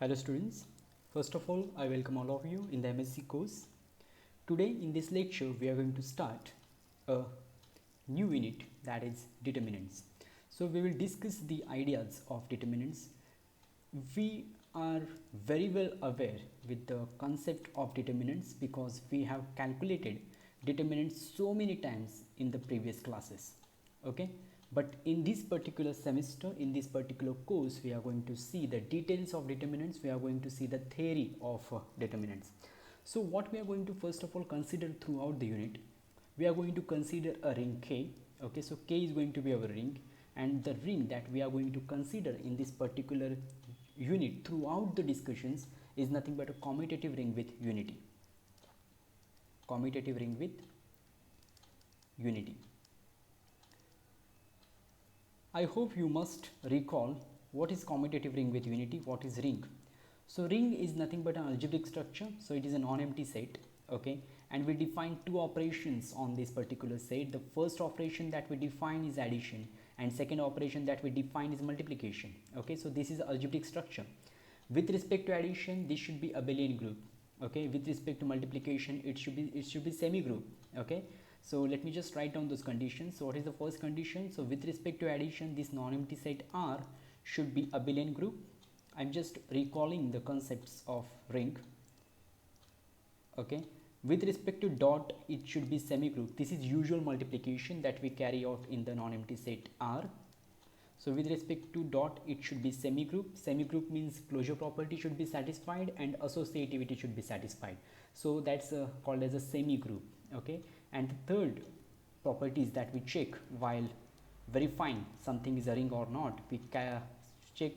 Hello students, first of all I welcome all of you in the MSc course. Today in this lecture we are going to start a new unit, that is determinants. So we will discuss the ideas of determinants. We are very well aware with the concept of determinants because we have calculated determinants so many times in the previous classes. Okay, but in this particular semester, in this particular course, we are going to see the details of determinants. We are going to see the theory of determinants. So what we are going to first of all consider throughout the unit, we are going to consider a ring K. Okay, so K is going to be our ring, and the ring that we are going to consider in this particular unit throughout the discussions is nothing but a commutative ring with unity. Commutative ring with unity. I hope you must recall what is commutative ring with unity, what is ring. So ring is nothing but an algebraic structure, so it is a non-empty set. Okay, and we define two operations on this particular set. The first operation that we define is addition, and second operation that we define is multiplication. Okay, so this is algebraic structure. With respect to addition, this should be abelian group. Okay, with respect to multiplication, it should be semi group. Okay, so let me just write down those conditions. So what is the first condition? So with respect to addition, this non-empty set R should be abelian group. I'm just recalling the concepts of ring. Okay, with respect to dot, it should be semi group. This is usual multiplication that we carry out in the non-empty set R. So with respect to dot, it should be semi group. Semi group means closure property should be satisfied and associativity should be satisfied. So that's called as a semi group. Okay, and the third properties that we check while verifying something is a ring or not, we check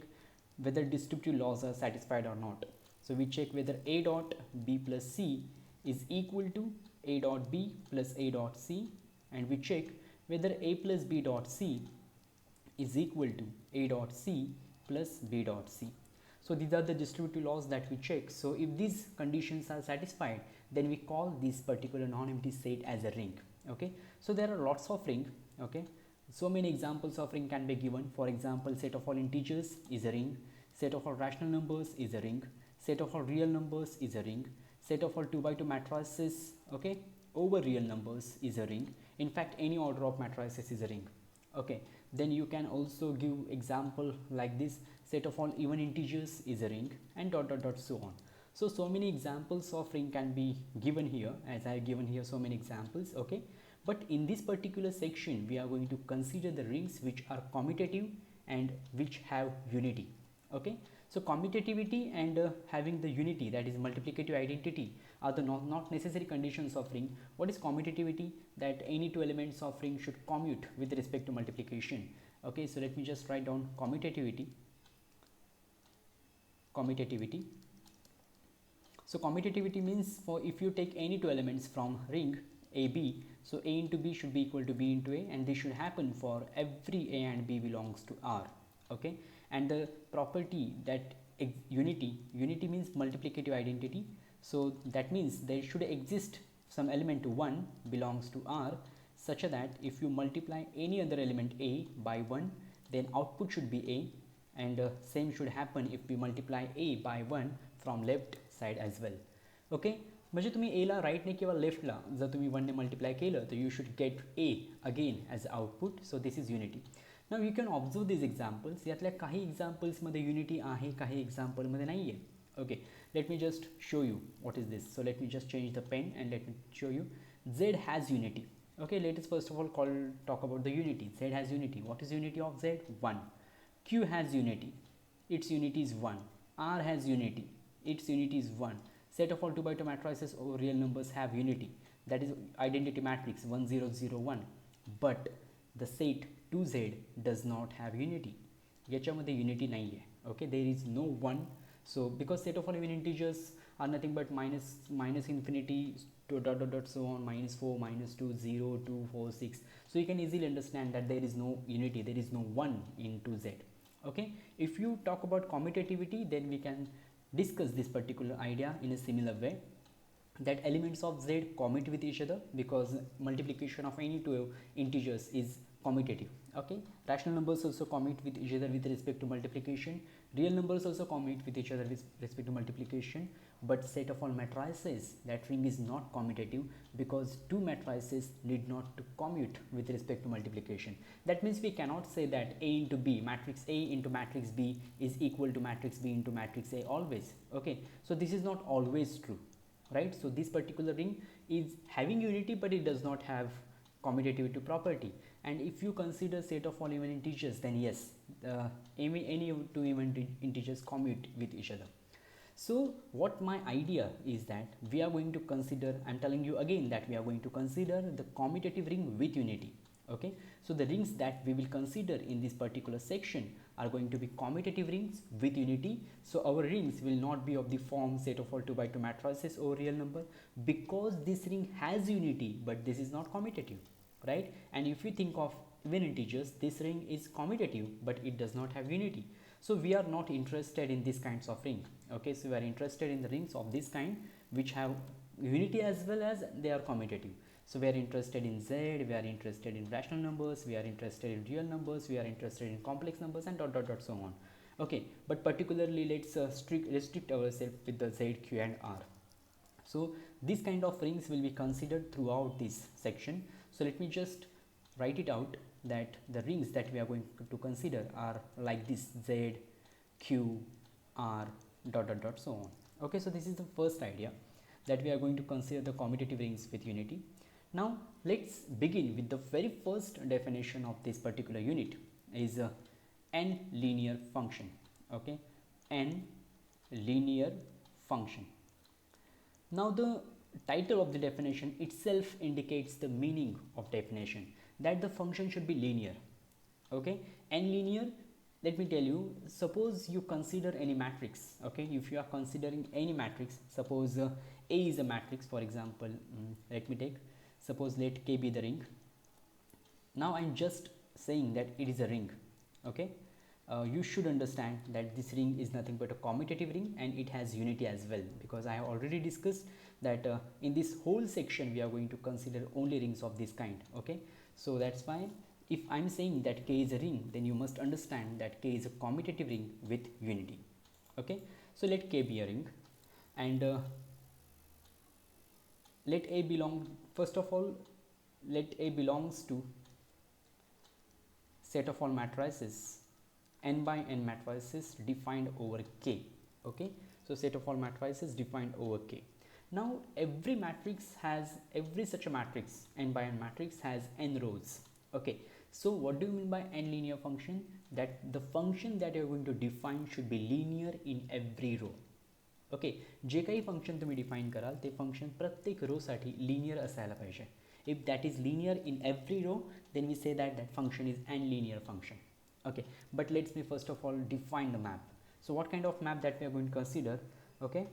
whether distributive laws are satisfied or not. So we check whether A dot B plus C is equal to A dot B plus A dot C, and we check whether A plus B dot C is equal to A dot C plus B dot C. So these are the distributive laws that we check. So if these conditions are satisfied, then we call this particular non-empty set as a ring. Okay, so there are lots of ring. Okay, so many examples of ring can be given. For example, set of all integers is a ring, set of all rational numbers is a ring, set of all real numbers is a ring, set of all 2 by 2 matrices, okay, over real numbers is a ring. In fact, any order of matrices is a ring. Okay, then you can also give example like this: set of all even integers is a ring, and dot dot dot so on. So many examples of ring can be given here, as I have given here so many examples. Okay, but in this particular section we are going to consider the rings which are commutative and which have unity. Okay, so commutativity and having the unity, that is multiplicative identity, are the not necessary conditions of ring. What is commutativity? That any two elements of ring should commute with respect to multiplication. Okay, so let me just write down commutativity. So commutativity means, for if you take any two elements from ring AB, so A into B should be equal to B into A, and this should happen for every A and B belongs to R. Okay, and the property that unity means multiplicative identity. So that means there should exist some element 1 belongs to R, such that if you multiply any other element A by 1, then output should be A, and same should happen if we multiply A by 1 from left side as well. Okay, म्हणजे तुम्ही A ला right ने किंवा left ला जर तुम्ही 1 ने multiply केलं तर you should get A again as output. So this is unity. Now you can observe these examples. यातल्या काही examples मध्ये unity आहे, काही example मध्ये नाही आहे. Okay, let me just show you what is this. So let me just change the pen and let me show you. Z has unity. Okay, let us first of all talk about the unity. Z has unity. What is unity of Z? 1. Q has unity. Its unity is 1. R has unity. Its unity is 1. Set of all 2 by 2 matrices over real numbers have unity. That is identity matrix 1 0 0 1. But the set 2Z does not have unity. याच्यामध्ये unity नाही आहे. Okay, there is no 1. So because set of all even integers are nothing but minus infinity to dot dot dot so on, -4, -2, 0, 2, 4, 6. So you can easily understand that there is no unity, there is no 1 in 2Z. Okay, if you talk about commutativity, then we can discuss this particular idea in a similar way, that elements of Z commute with each other because multiplication of any two integers is commutative. Okay, rational numbers also commute with each other with respect to multiplication, real numbers also commute with each other with respect to multiplication, but set of all matrices, that ring is not commutative because two matrices need not to commute with respect to multiplication. That means we cannot say that A into B, matrix A into matrix B is equal to matrix B into matrix A always. Okay, so this is not always true, right? So this particular ring is having unity, but it does not have commutativity property. And if you consider set of all even integers, then yes, any two even integers commute with each other. So what my idea is that we are going to consider, I'm telling you again that we are going to consider the commutative ring with unity. Okay, so the rings that we will consider in this particular section are going to be commutative rings with unity. So our rings will not be of the form set of all 2 by 2 matrices over real number, because this ring has unity but this is not commutative, right? And if you think of even integers, this ring is commutative but it does not have unity. So we are not interested in these kinds of ring. Okay, so we are interested in the rings of this kind which have unity as well as they are commutative. So we are interested in Z, we are interested in rational numbers, we are interested in real numbers, we are interested in complex numbers, and dot dot dot so on. Okay, but particularly let's restrict ourselves with the Z, Q and R. So these kind of rings will be considered throughout this section. So let me just write it out that the rings that we are going to consider are like this: Z, Q, R, dot dot dot so on. Okay, so this is the first idea, that we are going to consider the commutative rings with unity. Now let's begin with the very first definition of this particular unit is n linear function. Okay, n linear function. Now the title of the definition itself indicates the meaning of definition, that the function should be linear. Okay, n linear, let me tell you, suppose you consider any matrix. Okay, if you are considering any matrix, suppose A is a matrix, for example, let me take, suppose let K be the ring. Now I'm just saying that it is a ring. Okay, you should understand that this ring is nothing but a commutative ring and it has unity as well, because I have already discussed that in this whole section we are going to consider only rings of this kind. Okay, so that's why if I'm saying that K is a ring, then you must understand that K is a commutative ring with unity. Okay, so let K be a ring, and let A belong, first of all, let A belongs to set of all matrices n by n matrices defined over K. Okay, so set of all matrices defined over K. Now every matrix has, every such a matrix, n by n matrix, has n rows. Okay, so what do you mean by n linear function? That the function that you are going to define should be linear in every row. Okay, जे काही function तुम्ही define कराल ते function प्रत्येक row साठी linear असायला पाहिजे. If that is linear in every row, then we say that function is n linear function. Okay, but let's me first of all define the map. So what kind of map that we are going to consider? Okay,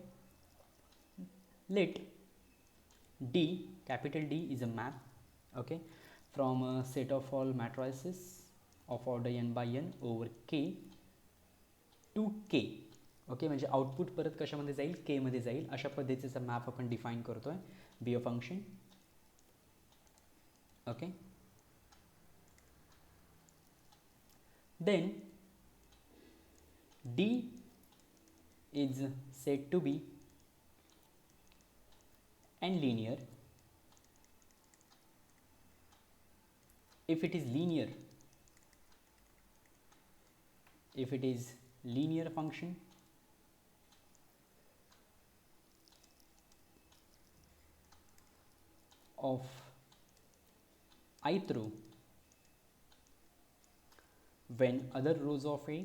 let D, capital D, is a map, okay, from a set of all matrices of order n by n over K to K. Okay, म्हणजे output परत कशामध्ये जाईल, के मध्ये जाईल, अशा पद्धतीचा map आपण define करतोय, be a function. Okay, then D is said to be n linear if it is linear, if it is linear function of ith row when other rows of A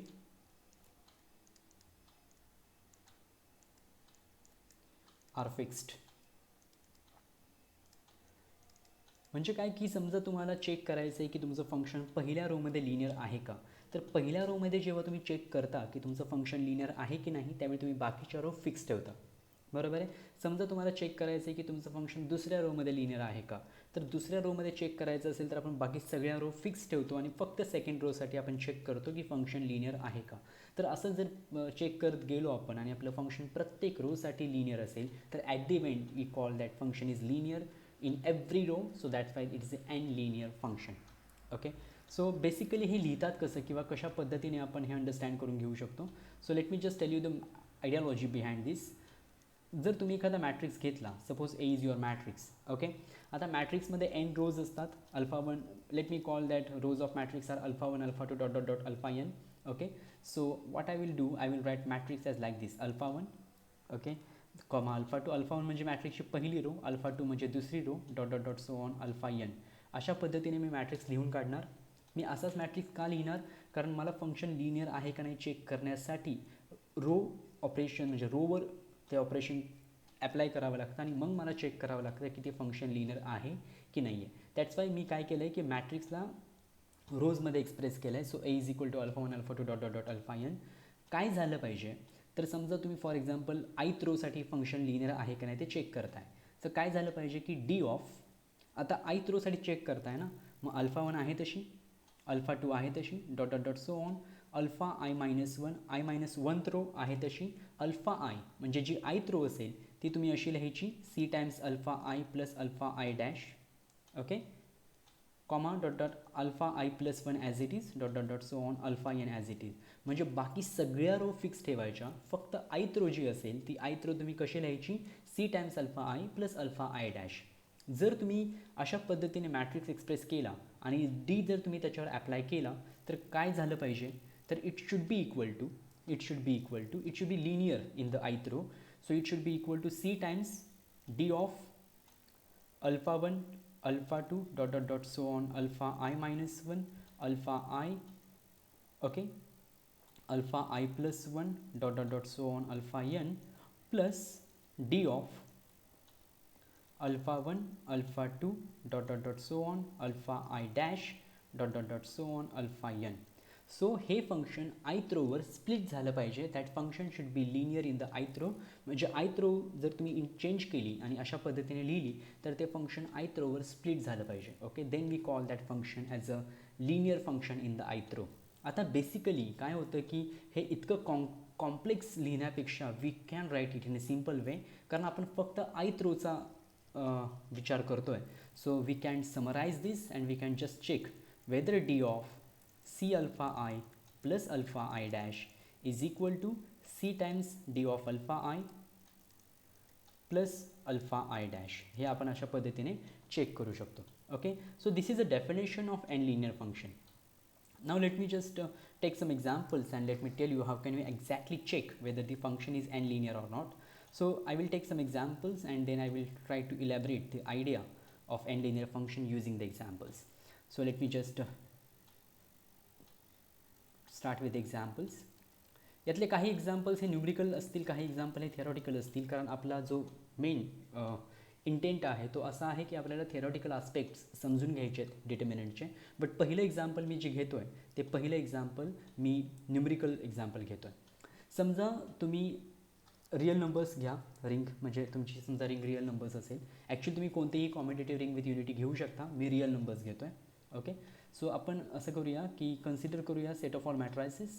are fixed. म्हणजे काय की समजा तुम्हाला check करायचं आहे की तुमचं function पहिल्या रो मध्ये लिनियर आहे का, तर पहिल्या रो मध्ये जेव्हा तुम्ही चेक करता की तुमचं फंक्शन लिनियर आहे की नाही, त्यावेळी तुम्ही बाकीच्या रो फिक्स ठेवता. बरोबर आहे. समजा तुम्हाला चेक करायचं आहे की तुमचं फंक्शन दुसऱ्या रो मध्ये लिनियर आहे का, तर दुसऱ्या रो मध्ये चेक करायचं असेल तर आपण बाकी सगळ्या रो फिक्स ठेवतो आणि फक्त सेकंड रो साठी आपण चेक करतो की फंक्शन लिनियर आहे का. तर असं जर चेक करत गेलो आपण आणि आपलं फंक्शन प्रत्येक रो साठी लिनियर असेल, तर at the end we call that function is linear in every row, so that's why it is an linear function. Okay, so basically हे लिहितात कसं किंवा कशा पद्धतीने आपण हे अंडरस्टँड करून घेऊ शकतो. So let me just tell you the ideology behind this. जर तुम्ही एखादा मॅट्रिक्स घेतला, suppose A is your matrix, okay. आता मॅट्रिक्समध्ये एन रोज असतात, alpha one, let me call that rows of matrix are alpha one, alpha two, dot dot dot alpha n, okay. So what I will do, I will write matrix as like this, alpha one, okay, comma alpha two. Alpha one म्हणजे मॅट्रिक्सची पहिली row, alpha two म्हणजे दुसरी row, dot dot dot so on alpha n. अशा पद्धतीने मी matrix लिहून काढणार. मी असाच मॅट्रिक्स का लिहिणार, कारण मला फंक्शन लिनियर आहे का नाही चेक करण्यासाठी रो ऑपरेशन म्हणजे रोवर ते ऑपरेशन ॲप्लाय करावं लागतं आणि मग मला चेक करावं लागतं की ते फंक्शन लिनियर आहे की नाही आहे. दॅट्स वाय मी काय केलं आहे की मॅट्रिक्सला रोजमध्ये एक्सप्रेस केलं आहे. So A is equal to alpha one, alpha two, dot dot dot alpha n. काय झालं पाहिजे, तर समजा तुम्ही फॉर एक्झाम्पल आयथ रोसाठी फंक्शन लिनियर आहे का नाही ते चेक करताय. तर काय झालं पाहिजे की डी ऑफ, आता आयथ रोसाठी चेक करताय ना, मग अल्फा वन आहे तशी, अल्फा टू आहे तशी, dot dot dot so on, alpha i minus one, i minus one row आहे तशी, अल्फा आय म्हणजे जी आयथ रो असेल ती तुम्ही अशी लिहायची c times alpha I plus alpha I dash, okay, comma dot dot alpha I plus one as it is, dot dot dot so on alpha n as it is. म्हणजे बाकी सगळ्या row fix ठेवायच्या, फक्त ith row जी असेल ती ith row तुम्ही कशी लिहायची, c times alpha I plus alpha I dash. जर तुम्ही अशा पद्धतीने मॅट्रिक्स एक्सप्रेस केला आणि डी जर तुम्ही त्याच्यावर ॲप्लाय केला तर काय झालं पाहिजे, तर it should be equal to, it should be linear in the ith row. So it should be equal to c times d of alpha 1, alpha 2, dot dot dot so on alpha I minus 1, alpha I, okay, alpha I plus 1, dot dot dot so on alpha n, plus d of alpha 1, alpha 2, dot dot dot so on alpha I dash, dot dot dot so on alpha n. So हे function ith रोवर split झालं पाहिजे. That function should be linear in the ith row. म्हणजे ith row जर तुम्ही change केली आणि अशा पद्धतीने लिहिली तर ते फंक्शन आयथ रोवर स्प्लिट झालं पाहिजे. Okay, then we call that function as a linear function in the ith row. आता बेसिकली काय होतं की हे इतकं कॉम्प्लेक्स लिहिण्यापेक्षा we can write it in a simple way, कारण आपण फक्त आयथ रोचा विचार करतो आहे. So we can summarize this and we can just check whether D of c alpha I plus alpha I dash is equal to c times d of alpha I plus alpha I dash. हे आपण अशा पद्धतीने check करू शकतो. Okay, so this is a definition of n linear function. Now let me just take some examples and let me tell you how can we exactly check whether the function is n linear or not. So I will take some examples and then I will try to elaborate the idea of n linear function using the examples. So let me just start with examples. यातले काही examples हे numerical असतील, काही example हे theoretical असतील, कारण आपला जो मेन इंटेंट आहे तो असा आहे की आपल्याला थेरॉटिकल आस्पेक्ट्स समजून घ्यायचे आहेत डिटर्मिनंटचे. बट पहिलं एक्झाम्पल मी जे घेतो आहे ते पहिलं एक्झाम्पल मी न्यूमरिकल एक्झाम्पल घेतो आहे. समजा तुम्ही रिअल नंबर्स घ्या, रिंग म्हणजे तुमची समजा रिंग रिअल नंबर्स असेल. ॲक्च्युली तुम्ही कोणतेही कॉम्पिटेटिव्ह रिंग विथ युनिटी घेऊ शकता, मी रिअल नंबर्स घेतो आहे. ओके, सो आपण असं करूया की कन्सिडर करूया set of all matrices,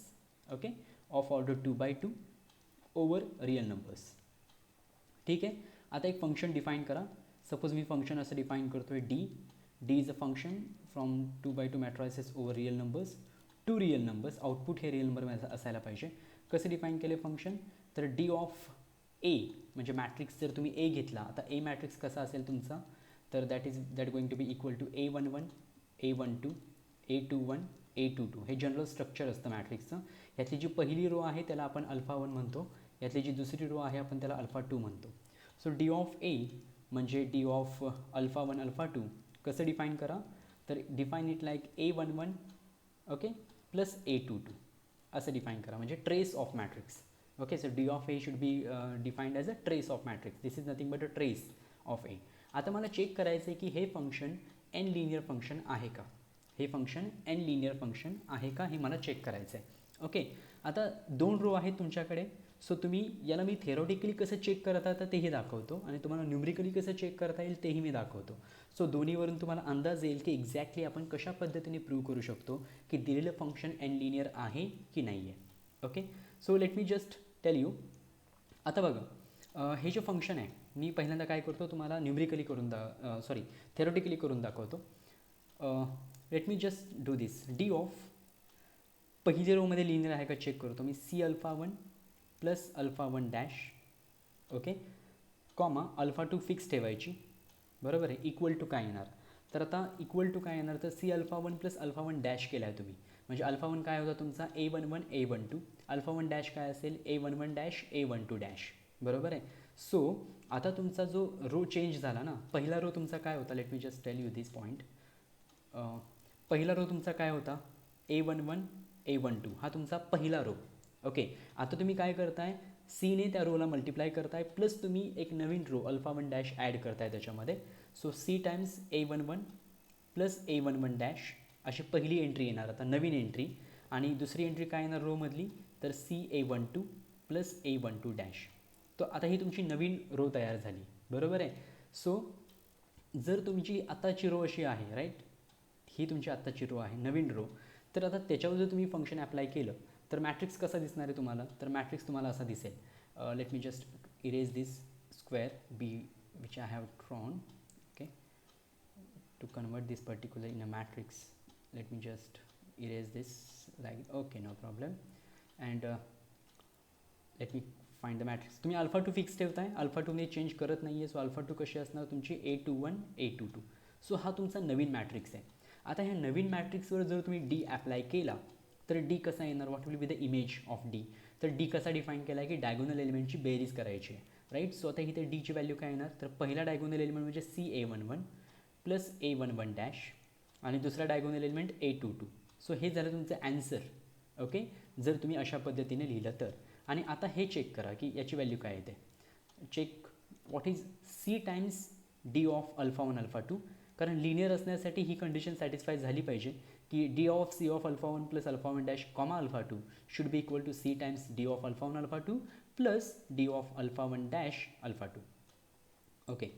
okay, of order 2x2 over real numbers. ठीक आहे, आता एक फंक्शन डिफाईन करा. सपोज मी फंक्शन असं डिफाईन करतो आहे d is a function from 2x2 matrices over real numbers to real numbers. Output हे रिअल नंबर असायला पाहिजे. कसं डिफाईन केले फंक्शन, तर डी ऑफ ए म्हणजे मॅट्रिक्स जर तुम्ही ए घेतला, आता ए मॅट्रिक्स कसा असेल तुमचा, तर that going to be equal to A11, A12, A21, A22. हे जनरल स्ट्रक्चर असतं मॅट्रिक्सचं. यातली जी पहिली रो आहे त्याला आपण अल्फा 1 म्हणतो, यातली जी दुसरी रो आहे आपण त्याला अल्फा 2 म्हणतो. सो डी ऑफ ए म्हणजे डी ऑफ अल्फा 1 अल्फा 2 कसं डिफाईन करा, तर define it like A11, okay, plus A22 असं डिफाईन करा, म्हणजे trace of matrix. Okay, so D of A should be defined as a trace of matrix. This is nothing but a trace of A. आता मला check करायचं आहे की हे function n linear function आहे का, हे फंक्शन एन लिनियर फंक्शन आहे का हे मला चेक करायचं आहे. ओके, आता दोन रो आहेत तुमच्याकडे. सो तुम्ही याला मी थेरॉटिकली कसं चेक करता तर तेही दाखवतो आणि तुम्हाला न्यूमरिकली कसं चेक करता येईल तेही मी दाखवतो. सो दोन्हीवरून तुम्हाला अंदाज येईल की एक्झॅक्टली आपण कशा पद्धतीने प्रूव्ह करू शकतो की दिलेलं फंक्शन एन लिनियर आहे की नाही आहे. Okay, so let me just tell you. आता बघा, हे जे फंक्शन आहे मी पहिल्यांदा काय करतो तुम्हाला न्यूमरिकली करून थेरॉटिकली करून दाखवतो. Let me just do this. D of पहिली रोमध्ये लिनियर आहे का चेक करतो मी. C alpha one plus alpha one dash, okay, comma alpha two fix ठेवायची, बरोबर आहे. इक्वल टू काय येणार, तर आता इक्वल टू काय येणार, तर c alpha one plus alpha one dash केला आहे तुम्ही, म्हणजे अल्फा वन काय होता तुमचा A11 A12, alpha one dash काय असेल A11 डॅश A12 डॅश, बरोबर आहे. सो आता तुमचा जो रो चेंज झाला ना, पहिला रो तुमचा काय होता, let me just tell you this point. पहिला रो तुमचा काय होता A11 A12, हा तुमचा पहिला रो, ओके. आता तुम्ही काय करताय, सीने त्या रोला मल्टिप्लाय करताय, प्लस तुम्ही एक नवीन row alpha one dash add करताय त्याच्यामध्ये. So c times A11 plus A11 dash अशी पहिली एंट्री येणार आता नवीन एंट्री. आणि दुसरी एंट्री काय येणार रोमधली, तर CA12 प्लस A12 डॅश. तो आता ही तुमची नवीन रो तयार झाली, बरोबर आहे. सो जर तुमची आत्ताची रो अशी आहे, राईट, ही तुमची आत्ताची रो आहे नवीन रो, तर आता त्याच्यावर जर तुम्ही फंक्शन अप्लाय केलं तर मॅट्रिक्स कसा दिसणार आहे तुम्हाला, तर मॅट्रिक्स तुम्हाला असा दिसेल. Let me just erase this square B which I have drawn, okay, to convert this particular in a matrix. Let me just erase this like, okay, no problem. And let me find the matrix. तुम्ही alpha two fix ठेवताय, alpha टूने change करत नाही आहे. So alpha two कशी असणार तुमची A21 A22. So हा तुमचा नवीन मॅट्रिक्स आहे. आता ह्या नवीन मॅट्रिक्सवर जर तुम्ही डी अप्लाय केला तर डी कसा येणार, what will be the image of D. तर डी कसा डिफाईन केला आहे की डायगोनल एलिमेंटची बेरीज करायची आहे, राईट. सो आता इथे डीची व्हॅल्यू काय येणार, तर पहिला डायगोनल एलिमेंट म्हणजे CA11 प्लस A11 डॅश आणि दुसरा डायगोनल एलिमेंट A22. सो हे झालं तुमचं ॲन्सर, ओके, जर तुम्ही अशा पद्धतीने लिहिलं तर. आणि आता हे चेक करा की याची व्हॅल्यू काय येते. Check what is C times D of alpha one alpha two, कारण लिनियर असण्यासाठी ही कंडिशन सॅटिस्फाय झाली पाहिजे की D of c of alpha one plus alpha one dash comma alpha two should be equal to c times D of alpha one alpha two plus D of alpha one dash alpha two, okay.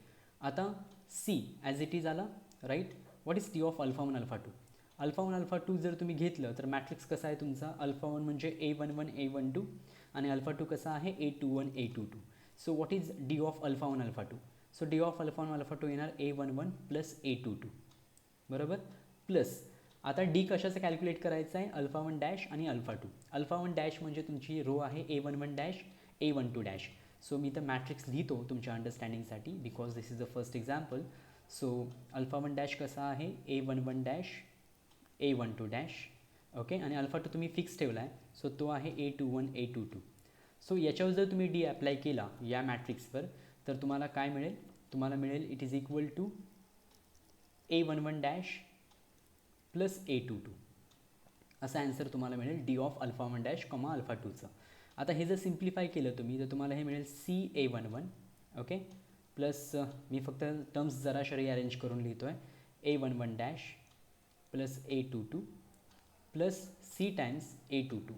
आता c as it is आला, right. What is d of alpha one alpha two, alpha one alpha to जर तुम्ही घेतलं तर matrix कसा आहे तुमचा, alpha one म्हणजे A11 A12 आणि अल्फा टू कसा आहे A21 A22. So what is d of alpha one alpha to, so D of alpha one alpha to येणार A11 प्लस A22, बरोबर, प्लस आता डी कशाचं कॅल्क्युलेट करायचं आहे, अल्फा वन डॅश आणि alpha two. Alpha one dash म्हणजे तुमची row आहे A11 dash A12 dash. So मी तर मॅट्रिक्स लिहितो तुमच्या अंडरस्टँडिंगसाठी because this is the first example. So alpha one dash कसा आहे A11 dash A12 dash, okay, आणि अल्फा टू तुम्ही फिक्स ठेवला आहे, सो तो आहे A21 A22. सो याच्यावर जर तुम्ही डी अप्लाय केला या मॅट्रिक्सवर तर तुम्हाला काय मिळेल, तुम्हाला मिळेल it is equal to A11 dash plus A22 असा ॲन्सर तुम्हाला मिळेल D of alpha one dash comma alpha टूचं. आता हे जर सिम्प्लिफाय केलं तुम्ही तर तुम्हाला हे मिळेल CA11, ओके, प्लस मी फक्त टर्म्स जराशा रिअरेंज करून लिहितो आहे A11 dash plus A22 plus c times A22.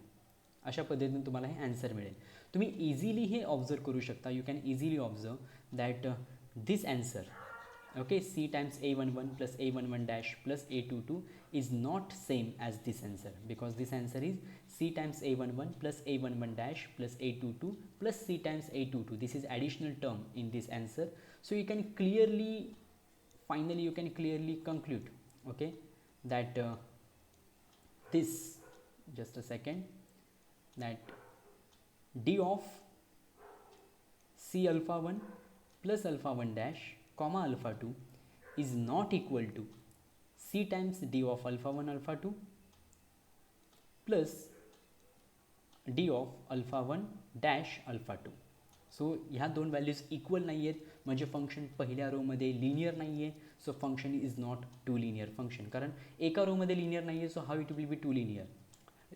अशा पद्धतीने तुम्हाला हे ॲन्सर मिळेल. तुम्ही इझिली हे ऑब्झर्व करू शकता, you can easily observe that this answer, okay, c times A11 plus A11 dash plus A22 is not same as this answer because this answer is C times A11 plus A11 dash plus A22 plus C times A22. This is additional term in this answer. So you can clearly, finally you can clearly conclude, okay, that this, just a second, that D of C alpha 1 plus alpha 1 dash comma alpha 2 is not equal to C times D of alpha 1 alpha 2 plus D of alpha 1 dash alpha 2. So ह्या दोन values equal नाही आहेत म्हणजे function पहिल्या रोमध्ये linear नाही आहे. So function is not two linear function, कारण एका रोमध्ये लिनियर नाही आहे. So how it will be two linear,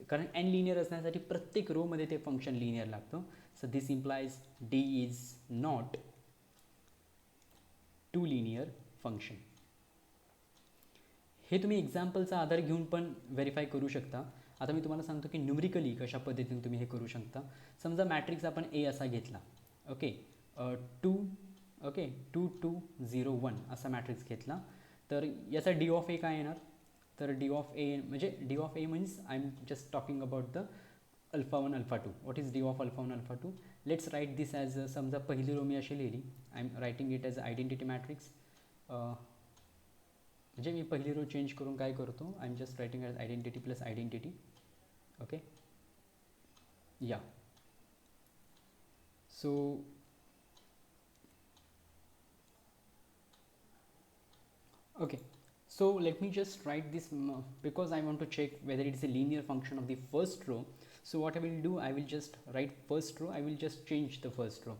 कारण एन लिनियर असण्यासाठी प्रत्येक रोमध्ये ते फंक्शन लिनियर लागतं. So this implies d is not two linear function. हे तुम्ही एक्झाम्पलचा आधार घेऊन पण व्हेरीफाय करू शकता. आता मी तुम्हाला सांगतो की न्यूमरिकली कशा पद्धतीने तुम्ही हे करू शकता. समजा मॅट्रिक्स आपण ए असा घेतला, ओके, 2 ओके 2 2 0 1 असा मॅट्रिक्स घेतला तर याचा डी ऑफ ए काय येणार, तर डी ऑफ ए म्हणजे D of a means I am just talking about the alpha 1 alpha 2. What is d of alpha 1 alpha 2. Let's write this as, समजा पहिली रो मी अशी लिहिली, I am writing it as identity matrix. म्हणजे मी पहिली row change करून काय करतो, I am just writing as identity plus identity. Okay, या so okay, so let me just write this because I want to check whether it is a linear function of the first row. So what I will do, I will just write first row, I will just change the first row.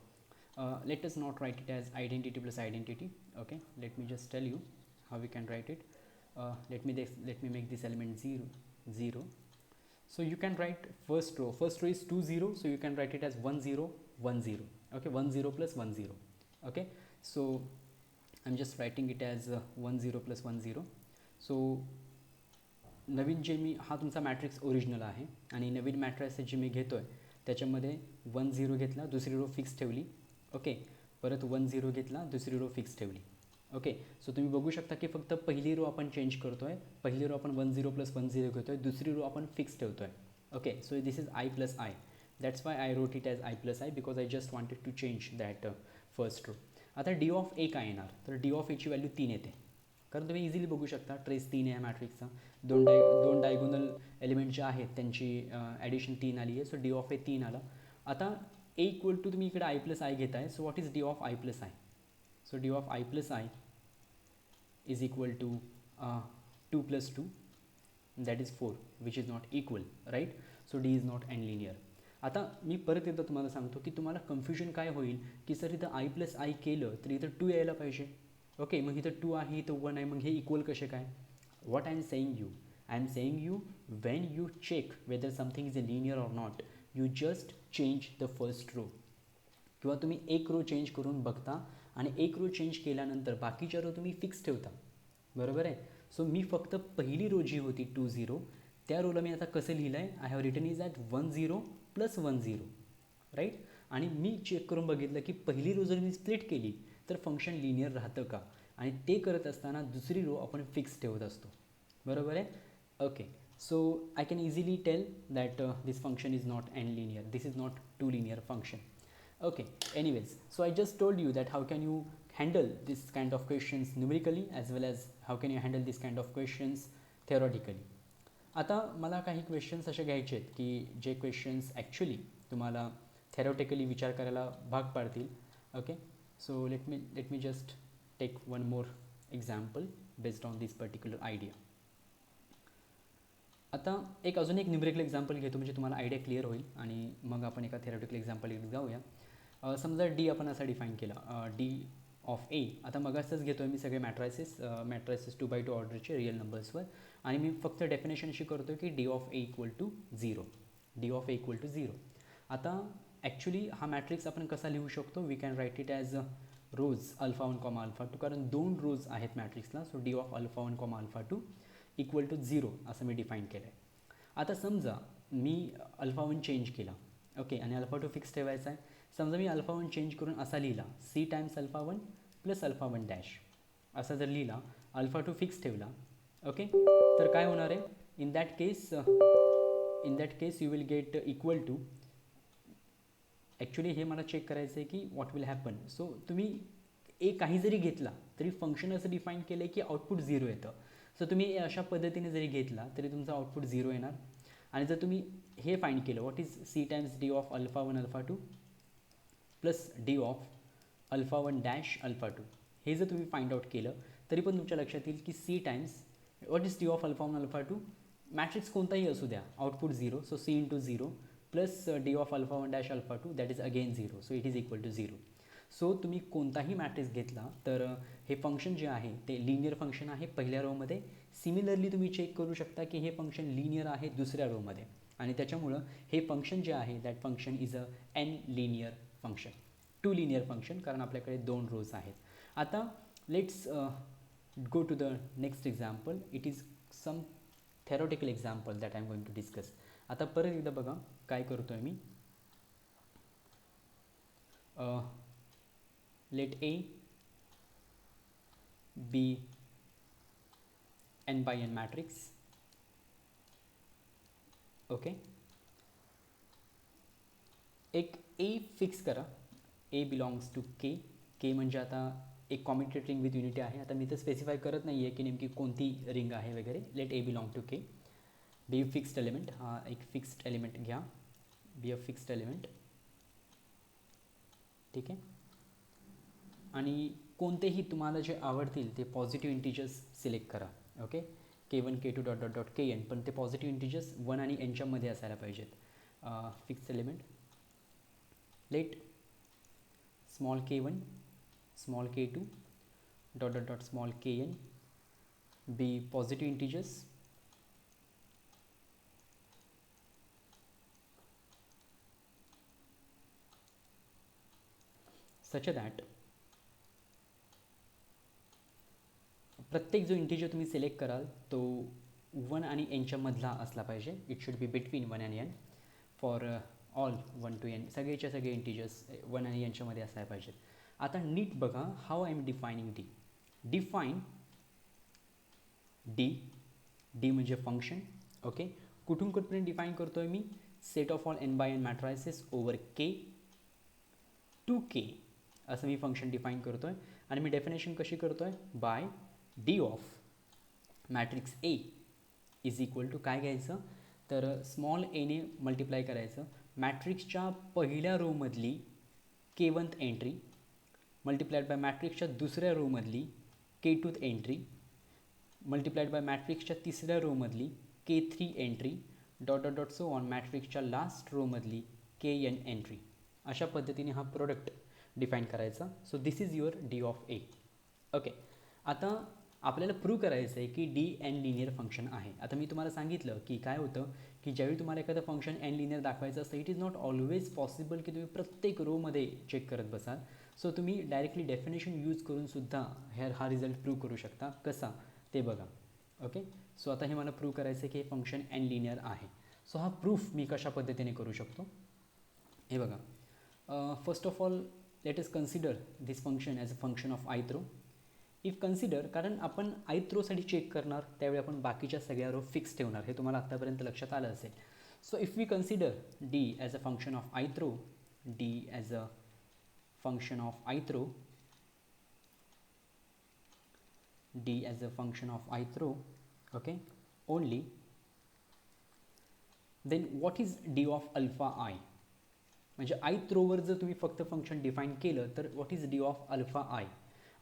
Let us not write it as identity plus identity. Okay, let me just tell you how we can write it. Let me make this element 0 0. So you can write first row is 2 0, so you can write it as 1 0 1 0. Okay, 1 0 plus 1 0. Okay, so I'm just writing it as 1 0 plus 1 0. So नवीन जे मी, हा तुमचा matrix original आहे आणि नवीन matrix जे मी घेतो आहे त्याच्यामध्ये 1 0 घेतला, दुसरी रो फिक्स ठेवली. ओके, परत 1 0 घेतला, दुसरी रो फिक्स ठेवली. ओके, सो तुम्ही बघू शकता की फक्त पहिली रो आपण चेंज करतो आहे. पहिली रो आपण 1 0 प्लस 1 0 घेतो आहे, दुसरी रो आपण फिक्स ठेवतो आहे. Okay, so this is i plus i. That's why I wrote it as i plus i because I just wanted to change that first row. आता डी ऑफ ए काय येणार, तर डी ऑफ एची value 3 येते, कारण तुम्ही easily बघू शकता ट्रेस 3 आहे मॅट्रिक्सचा. दोन डायगोनल एलिमेंट जे आहेत त्यांची ॲडिशन 3 आली आहे, सो डी ऑफ ए 3 आला. आता ए इक्वल टू तुम्ही इकडे आय प्लस आय घेताय, so what is d of i plus i. So D of i plus i is equal to 2 plus 2, that is 4, which is not equal, right? So D is not n linear. आता मी परत एकदा तुम्हाला सांगतो की तुम्हाला confusion काय होईल की सर इथं आय प्लस आय केलं तर इथं 2 यायला पाहिजे. ओके, मग इथं 2 आहे, इथं 1 आहे, मग हे इक्वल कसे काय. What I am saying you when you check whether something is a linear or not, you just change the first row. किंवा तुम्ही एक रो चेंज करून बघता आणि एक रो चेंज केल्यानंतर बाकीच्या रो तुम्ही फिक्स ठेवता, बरोबर आहे. सो मी फक्त पहिली रो जी होती 2 0, त्या रोला मी आता कसं लिहिलं आहे, I have written is at 1 0 plus 1 0, right. आणि मी चेक करून बघितलं की पहिली रो जर मी स्प्लिट केली तर फंक्शन लिनियर राहतं का, आणि ते करत असताना दुसरी रो आपण फिक्स ठेवत असतो, बरोबर आहे. Okay, so I can easily tell that this function is not n linear, this is not two linear function. Okay, anyways, so I just told you that how can you handle this kind of questions numerically as well as how can you handle this kind of questions theoretically. आता मला काही questions असे घ्यायचे आहेत की जे questions actually तुम्हाला theoretically विचार करायला भाग पाडतील. Okay, so let me just take one more example based on this particular idea. आता अजून एक न्यूमेरिकल एक्झाम्पल घेतो म्हणजे तुम्हाला आयडिया क्लिअर होईल आणि मग आपण एका थेरोटिकल एक्झाम्पल जाऊया. समजा डी आपण असा डिफाईन केला, डी ऑफ ए. आता मगाचंच घेतो आहे मी सगळे मॅट्रायसेस 2x2 ऑर्डरचे रिअल नंबर्सवर, आणि मी फक्त डेफिनेशन अशी करतो की D of A equal to 0, D of A equal to 0. आता ॲक्च्युली हा मॅट्रिक्स आपण कसा लिहू शकतो, we can write it as rows alpha 1 comma alpha 2, कारण 2 रोज आहेत मॅट्रिक्सला. So D of alpha 1 comma alpha 2 equal to 0 असं मी डिफाईन केलं आहे. आता समजा मी अल्फा 1 चेंज केला, ओके, आणि अल्फा 2 फिक्स ठेवायचा आहे. समजा मी अल्फा 1 चेंज करून असा लिहिला, c times alpha 1 plus alpha 1 dash असा जर लिहिला, अल्फा 2 फिक्स ठेवला. ओके, तर काय होणार आहे, in that case you will get equal to, actually हे मला चेक करायचं आहे की व्हॉट विल हॅपन. सो तुम्ही ए काही जरी घेतला तरी फंक्शन असं डिफाईन केलं आहे की आउटपुट 0 येतं. सो तुम्ही अशा पद्धतीने जरी घेतला तरी तुमचा आउटपुट 0 येणार. आणि जर तुम्ही हे फाईंड केलं, what is C times D of alpha 1 alpha 2 plus D of alpha 1 dash alpha 2, हे जर तुम्ही फाइंड आउट केलं तरी पण तुमच्या लक्षात येईल की c times what is d of alpha 1 alpha 2, matrix कोणताही असू द्या, output 0. So c into 0 plus D of alpha 1 dash alpha 2 that is again 0, so it is equal to 0. So तुम्ही कोणताही मॅट्रिक्स घेतला तर हे फंक्शन जे आहे ते लिनियर फंक्शन आहे पहिल्या रोमध्ये. सिमिलरली तुम्ही चेक करू शकता की हे फंक्शन लिनियर आहे दुसऱ्या रोमध्ये, आणि त्याच्यामुळं हे फंक्शन जे आहे that function is a an linear function, two linear function, कारण आपल्याकडे 2 रोज आहेत. आता let's go to the next example. It is some theoretical example that I am going to discuss. आता परत एकदा बघा काय करतो आहे मी. Let A B n by n matrix. Okay, एक ए फिक्स करा, ए बिलॉंग्स टू के. के म्हणजे आता एक कॉम्युटेटिव्ह रिंग विथ युनिटी आहे. आता मी तर स्पेसिफाय करत नाही आहे की नेमकी कोणती रिंग आहे वगैरे. Let a belong to k. B fixed element, हा एक फिक्स्ड एलिमेंट घ्या, बी अ फिक्स्ड एलिमेंट, ठीक आहे. आणि कोणतेही तुम्हाला जे आवडतील ते पॉझिटिव्ह इंटिजर्स सिलेक्ट करा. Okay, K1 K2 dot dot dot Kn, पण ते पॉझिटिव्ह इंटिजर्स 1 आणि nच्या मध्ये असायला पाहिजेत. Fixed element, let small k1 small k2 dot dot dot small kn be positive integers such that प्रत्येक जो इंटिजर तुम्ही सिलेक्ट कराल तो 1 आणि nच्या मधला असला पाहिजे. इट शुड बी बिटवीन 1 आणि n for all 1 to n. सगळेच्या सगळे इंटिजर्स 1 आणि nच्या मध्ये असायला पाहिजेत. आता नीट बघा how I am defining D. Define D म्हणजे फंक्शन. ओके, कुठून कुठपर्यंत डिफाईन करतोय मी? Set of all n by n matrices over k to k असं मी फंक्शन डिफाईन करतोय. आणि मी डेफिनेशन कशी करतोय? By d of matrix A is equal to काय घ्यायचं तर स्मॉल एने मल्टिप्लाय करायचं मॅट्रिक्सच्या पहिल्या रोमधली K1th एंट्री मल्टिप्लाइड बाय मॅट्रिक्सच्या दुसऱ्या रोमधली K2th एंट्री मल्टिप्लाइड बाय मॅट्रिक्सच्या तिसऱ्या रोमधली K3 entry dot dot dot so on मॅट्रिक्सच्या लास्ट रोमधली Kn एंट्री. अशा पद्धतीने हा प्रोडक्ट डिफाईन करायचा. So this is your D of A. Okay, आता आपल्याला प्रूव्ह करायचं आहे की डी एन लिनियर फंक्शन आहे. आता मी तुम्हाला सांगितलं की काय होतं की ज्यावेळी तुम्हाला एखादं फंक्शन एन लिनियर दाखवायचं असतं it is not always possible की तुम्ही प्रत्येक रोमध्ये चेक करत बसाल. सो तुम्ही डायरेक्टली डेफिनेशन यूज करून सुद्धा हा रिझल्ट प्रूव्ह करू शकता. कसा ते बघा. ओके, सो आता हे मला प्रूव्ह करायचं आहे की हे फंक्शन एन लिनियर आहे. सो हा प्रूफ मी कशा पद्धतीने करू शकतो हे बघा. First of all let us consider this function as a function of ith row. If consider, कारण आपण आय थ्रोसाठी चेक करणार त्यावेळी आपण बाकीच्या सगळ्या रो फिक्स ठेवणार, हे तुम्हाला आत्तापर्यंत लक्षात आलं असेल. So if we consider d as a function of ith row, d as a function of ith row, d as a function of ith row, okay, only then what is d of alpha I. म्हणजे i थ्रोवर जर तुम्ही फक्त function define केलं तर what is d of alpha i.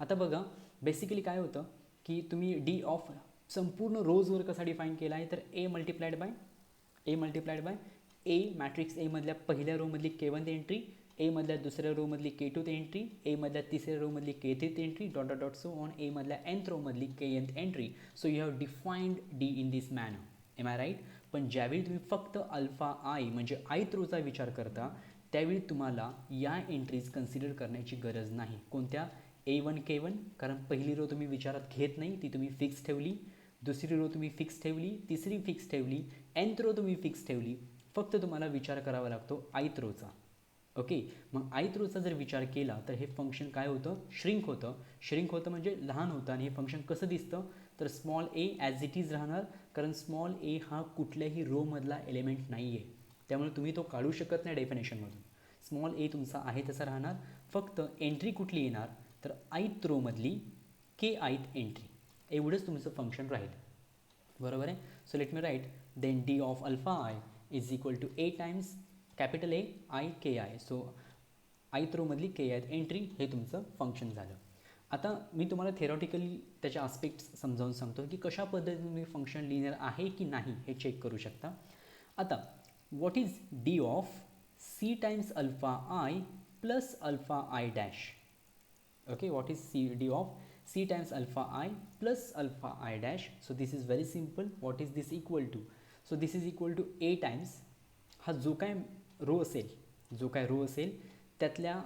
आता बघा basically काय होतं की तुम्ही डी ऑफ संपूर्ण रोजवर कसा डिफाईन केला आहे तर ए मल्टिप्लाइड बाय ए मॅट्रिक्स ए मधल्या पहिल्या रोमधली K1th एंट्री, ए मधल्या दुसऱ्या रोमधली K2th एंट्री, ए मधल्या तिसऱ्या रोमधली K3th entry dot dot dot so on A मधल्या nth रोमधली Knth entry. So you have defined D in this manner. Am I right. पण ज्यावेळी तुम्ही फक्त अल्फा आय म्हणजे आय थ्रोचा विचार करता त्यावेळी तुम्हाला या एंट्रीज कन्सिडर करण्याची गरज नाही. कोणत्या? A1 K1, कारण पहिली रो तुम्ही विचारात घेत नाही, ती तुम्ही फिक्स ठेवली. दुसरी रो तुम्ही फिक्स ठेवली, तिसरी फिक्स ठेवली, nth रो तुम्ही फिक्स ठेवली. फक्त तुम्हाला विचार करावा लागतो आय थ्रोचा. ओके, मग आय थ्रोचा जर विचार केला तर हे फंक्शन काय होतं? श्रिंक होतं म्हणजे लहान होतं. आणि हे फंक्शन कसं दिसतं तर small A as it is राहणार, कारण स्मॉल ए हा कुठल्याही रोमधला एलिमेंट नाही आहे, त्यामुळे तुम्ही तो काढू शकत नाही डेफिनेशनमधून. स्मॉल ए तुमचा आहे तसा राहणार. फक्त एंट्री कुठली येणार तर आयथ रोमधली Kith एंट्री, एवढंच तुमचं फंक्शन राहील. बरोबर आहे. So let me write then D of alpha I is equal to A times capital A I K I. So ith रोमधली Kith एंट्री हे तुमचं फंक्शन झालं. आता मी तुम्हाला थेरॉटिकली त्याचे आस्पेक्ट्स समजावून सांगतो की कशा पद्धतीने तुम्ही फंक्शन लिनियर आहे की नाही हे चेक करू शकता. आता what is d of c times alpha I plus alpha I dash. Okay, what is d of c times alpha I plus alpha I dash. So this is very simple. What is this equal to? So this is equal to a times हा जो काय row असेल त्यातल्या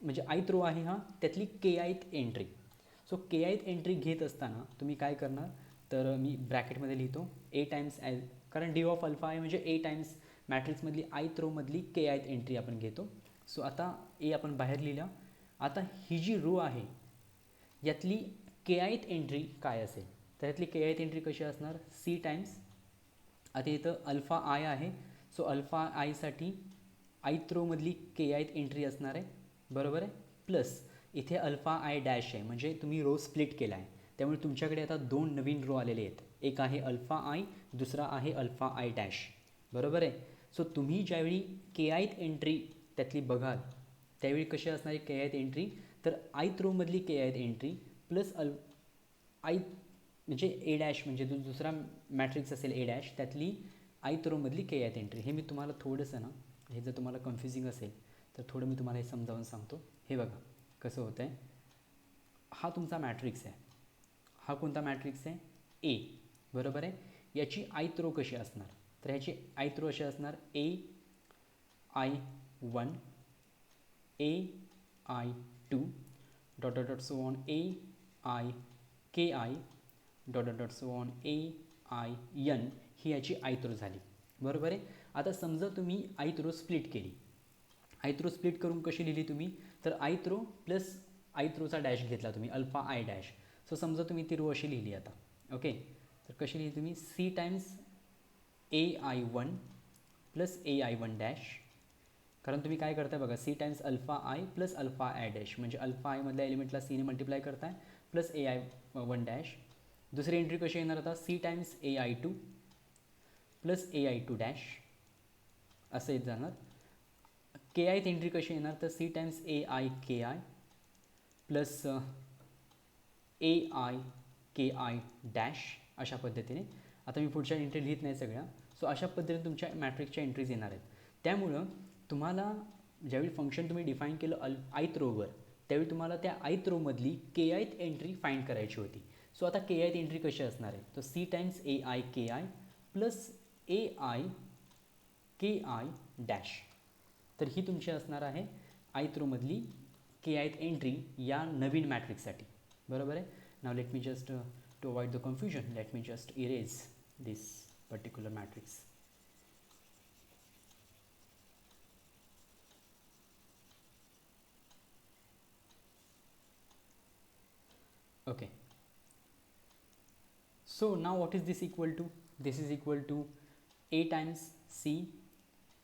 म्हणजे ith row आहे हा त्यातली Kith entry. So Kith entry घेत असताना तुम्ही काय करणार तर मी ब्रॅकेटमध्ये लिहितो a टाइम्स एल, कारण डी ऑफ अल्फा आहे म्हणजे a टाइम्स मॅट्रिक्समधली ith रोमधली Kith एंट्री आपण घेतो. सो आता ए आपण बाहेर लिहिला. आता ही जी रो आहे यातली Kith एंट्री काय असेल तर यातली Kith एंट्री कशी असणार c टाइम्स, आता इथं अल्फा आय आहे सो अल्फा आयसाठी ith रोमधली Kith एंट्री असणार आहे. बरोबर आहे. प्लस इथे अल्फा आय डॅश आहे, म्हणजे तुम्ही रो स्प्लिट केला आहे, त्यामुळे तुमच्याकडे आता दोन नवीन रो आलेले आहेत. एक आहे अल्फा आय, दुसरा आहे अल्फा आय डॅश. बरोबर आहे. सो तुम्ही ज्यावेळी के आयथ एंट्री त्यातली बघाल त्यावेळी कशी असणार आहे के आयथ एंट्री, तर आयथ रोमधली के आयथ एंट्री प्लस आय म्हणजे ए डॅश म्हणजे दुसरा मॅट्रिक्स असेल ए डॅश त्यातली आयथ रोमधली के आयथ एंट्री. हे मी तुम्हाला थोडंसं ना, हे जर तुम्हाला कन्फ्युजिंग असेल तर थोडं मी तुम्हाला हे समजावून सांगतो. हे बघा कसं होतं आहे. हा तुमचा मॅट्रिक्स आहे. हा कोणता मॅट्रिक्स आहे? ए. बरोबर आहे. याची आयथ रो कशी असणार, तर ह्याची आयथ रो अशी असणार AI1 AI2 dot dot dot so on AIKI dot dot dot so on AIN. ही याची आयथ रो झाली. बरोबर आहे. आता समजा तुम्ही आयथ रो स्प्लिट केली. आयथ रो स्प्लिट करून कशी लिहिली तुम्ही, तर आयथ रो प्लस आयथ रोचा डॅश घेतला तुम्ही अल्फा आय डॅश. सो समजा तुम्ही ती रो अशी लिहिली आता. ओके, तर कशी लिहिली तुम्ही C times AI1 plus AI1 dash. कारण तुम्ही काय करताय बघा, C times alpha I plus alpha I dash म्हणजे अल्फा आयमधल्या एलिमेंटला सीने मल्टिप्लाय करताय प्लस AI1 डॅश. दुसरी एंट्री कशी येणार आता C times AI2 plus AI2 dash असं येत जाणार. के आयथ एंट्री कशी येणार, तर C times AIKI plus AIKI dash अशा पद्धतीने. आता मी पुढच्या एंट्री लिहित नाही सगळ्या. सो अशा पद्धतीने तुमच्या मॅट्रिक्सच्या एंट्रीज येणार आहेत. त्यामुळं तुम्हाला ज्यावेळी फंक्शन तुम्ही डिफाईन केलं आयथ रोवर, त्यावेळी तुम्हाला त्या आयथ रोमधली के आयथ एंट्री फाइंड करायची होती. सो आता के आयथ एंट्री कशी असणार आहे, तर C times AIKI plus AIKI dash. तर ही तुमची असणार आहे आयथ रोमधली के आयथ एंट्री या नवीन मॅट्रिक्ससाठी. बरोबर आहे. Now let me just to avoid the confusion let me just erase this particular matrix. Okay, so now what is this equal to? This is equal to A times C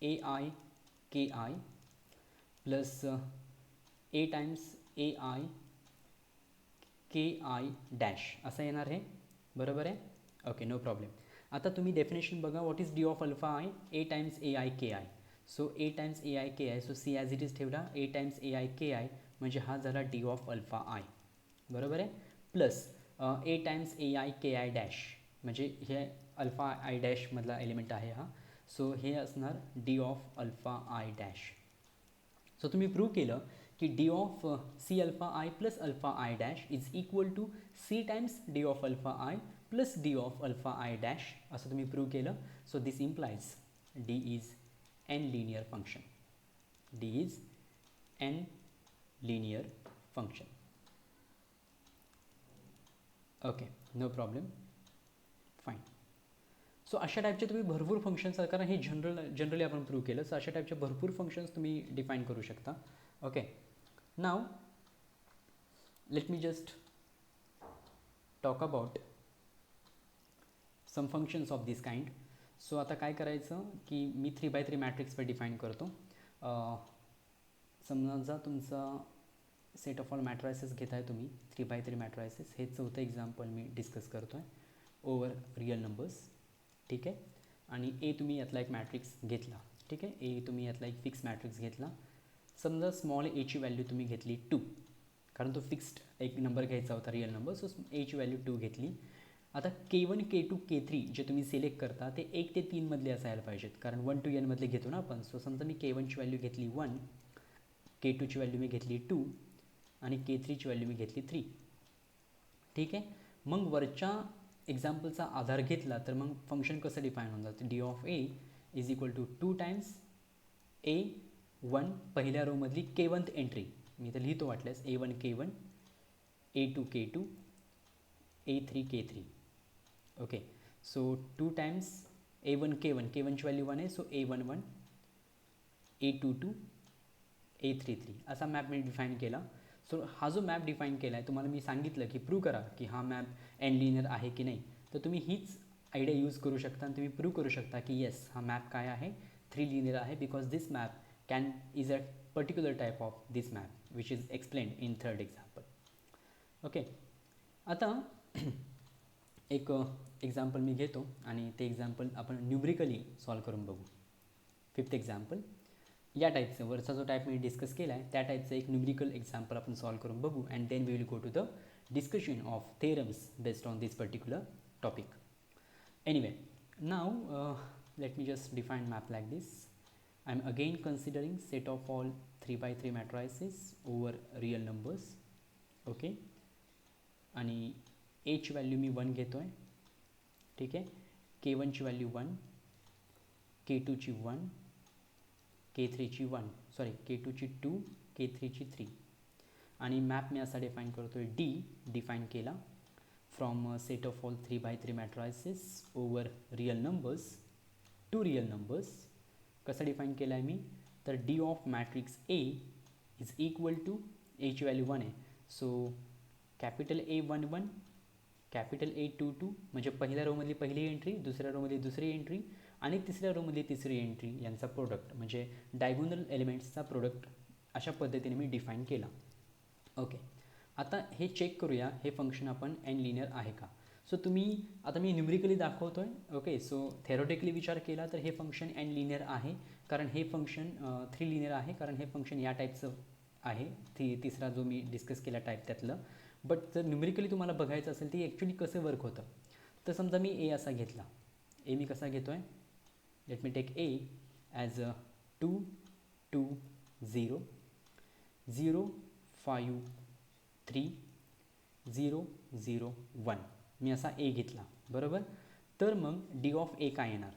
AIKI plus A times AIKI dash असं येणार आहे. बरोबर आहे. Okay, no problem. आता तुम्ही definition बघा. What is d of alpha i? A times AIKI. So a times AIKI, so c as it is ठेवला. A times AIKI म्हणजे हा झाला डी ऑफ अल्फा आय. बरोबर आहे. Plus a times AIKI dash म्हणजे हे alpha I dash मधला element आहे हा. सो हे असणार d of alpha I dash. So तुम्ही प्रूव्ह केलं की D of C alpha I plus alpha I dash is equal to c times D of alpha I plus D of alpha I dash असं तुम्ही prove केलं. So this implies d is n linear function. D is n linear function. Okay, no problem, fine. So अशा टाईपचे तुम्ही भरपूर functions, कारण हे generally आपण प्रूव्ह केलं. सो अशा टाईपचे भरपूर फंक्शन्स तुम्ही डिफाईन करू शकता. Okay, now let me just talk about some functions of this kind. So आता काय करायचं की मी 3x3 मॅट्रिक्स पर डिफाईन करतो. समजा तुमचा सेट ऑफ ऑल मॅट्रायसेस घेताय तुम्ही 3x3 मॅट्रायसेस. हे चौथं एक्झाम्पल मी डिस्कस करतो आहे ओव्हर रिअल नंबर्स. ठीक आहे. आणि ए तुम्ही यातला एक मॅट्रिक्स घेतला. ठीक आहे. ए तुम्ही यातला एक फिक्स मॅट्रिक्स घेतला. समजा स्मॉल एची व्हॅल्यू तुम्ही घेतली 2, कारण तो फिक्स्ड एक नंबर घ्यायचा होता रिअल नंबर. सो एची व्हॅल्यू 2 घेतली. आता K1 K2 K3 जे तुम्ही सिलेक्ट करता ते 1 ते 3 मधले असायला पाहिजेत, कारण 1 to n मधले घेतो ना आपण. सो समजा मी K1ची व्हॅल्यू घेतली 1, K2ची व्हॅल्यू मी घेतली 2 आणि K3ची व्हॅल्यू मी घेतली 3. ठीक आहे. मग वरच्या एक्झाम्पलचा आधार घेतला तर मग फंक्शन कसं डिफाईन होऊन जातं. D of A is equal to 2 times A1 पहिल्या रोमधली K1th एंट्री. मी तर लिहितो वाटल्यास A1 K1 A2 K2 A3 K3. Okay, so 2 times A1 K1, K1ची व्हॅल्यू 1 आहे. सो A11 A22 A33 असा मॅप मी डिफाईन केला. सो हा जो मॅप डिफाईन केला आहे तुम्हाला मी सांगितलं की प्रूव्ह करा की हा मॅप एन लिनियर आहे की नाही. तर तुम्ही हीच आयडिया यूज करू शकता आणि तुम्ही प्रूव्ह करू शकता की येस हा मॅप काय आहे 3 लिनियर आहे, because this map can is a particular type of this map which is explained in third example. Okay, आता एक एक्झाम्पल मी घेतो आणि ते एक्झाम्पल आपण न्यूमरिकली सॉल्व करून बघू. फिफ्थ एक्झाम्पल या टाईपचं, वरचा जो टाईप मी डिस्कस केला आहे त्या टाईपचं एक न्यूमरिकल एक्झाम्पल आपण सॉल्व करून बघू and then we will go to the discussion of theorems based on this particular topic. Anyway, now let me just define map like this. I am again considering set of all 3 by 3 matrices over real numbers. Okay, आणि a ची value मी 1 घेतो आहे. ठीक आहे, k1 ची value 1, k2 ची 1, k3 ची 1, sorry k2 ची 2, k3 ची 3. आणि मॅप मी असा डिफाईन करतो आहे डी डिफाईन केला from set of all 3 by 3 matrices over real numbers to real numbers. कसा डिफाईन केला आहे मी, तर D of matrix A is equal to, एची व्हॅल्यू 1 आहे, so capital A 1 1, capital A 2 2, म्हणजे पहिल्या रोमधली पहिली एंट्री, दुसऱ्या रोमधली दुसरी एंट्री आणि तिसऱ्या रोमधली तिसरी एंट्री यांचा प्रोडक्ट म्हणजे डायगोनल एलिमेंट्सचा प्रोडक्ट अशा पद्धतीने मी डिफाईन केला. ओके, आता हे चेक करूया हे फंक्शन आपण एन लिनियर आहे का. सो तुम्ही आता मी न्यूमरिकली दाखवतो आहे. ओके, सो थेरोटिकली विचार केला तर हे फंक्शन एन लिनियर आहे, कारण हे फंक्शन 3 लिनियर आहे, कारण हे फंक्शन या टाईपचं आहे, तिसरा जो मी डिस्कस केला टाईप त्यातलं. बट जर न्यूमरिकली तुम्हाला बघायचं असेल ते ॲक्च्युली कसं वर्क होतं, तर समजा मी ए असा घेतला. ए मी कसा घेतो आहे, let me take A as 2 2 0 0 5 3 0 0 1, मी असा ए घेतला बरोबर. तर मग डी ऑफ ए काय येणार,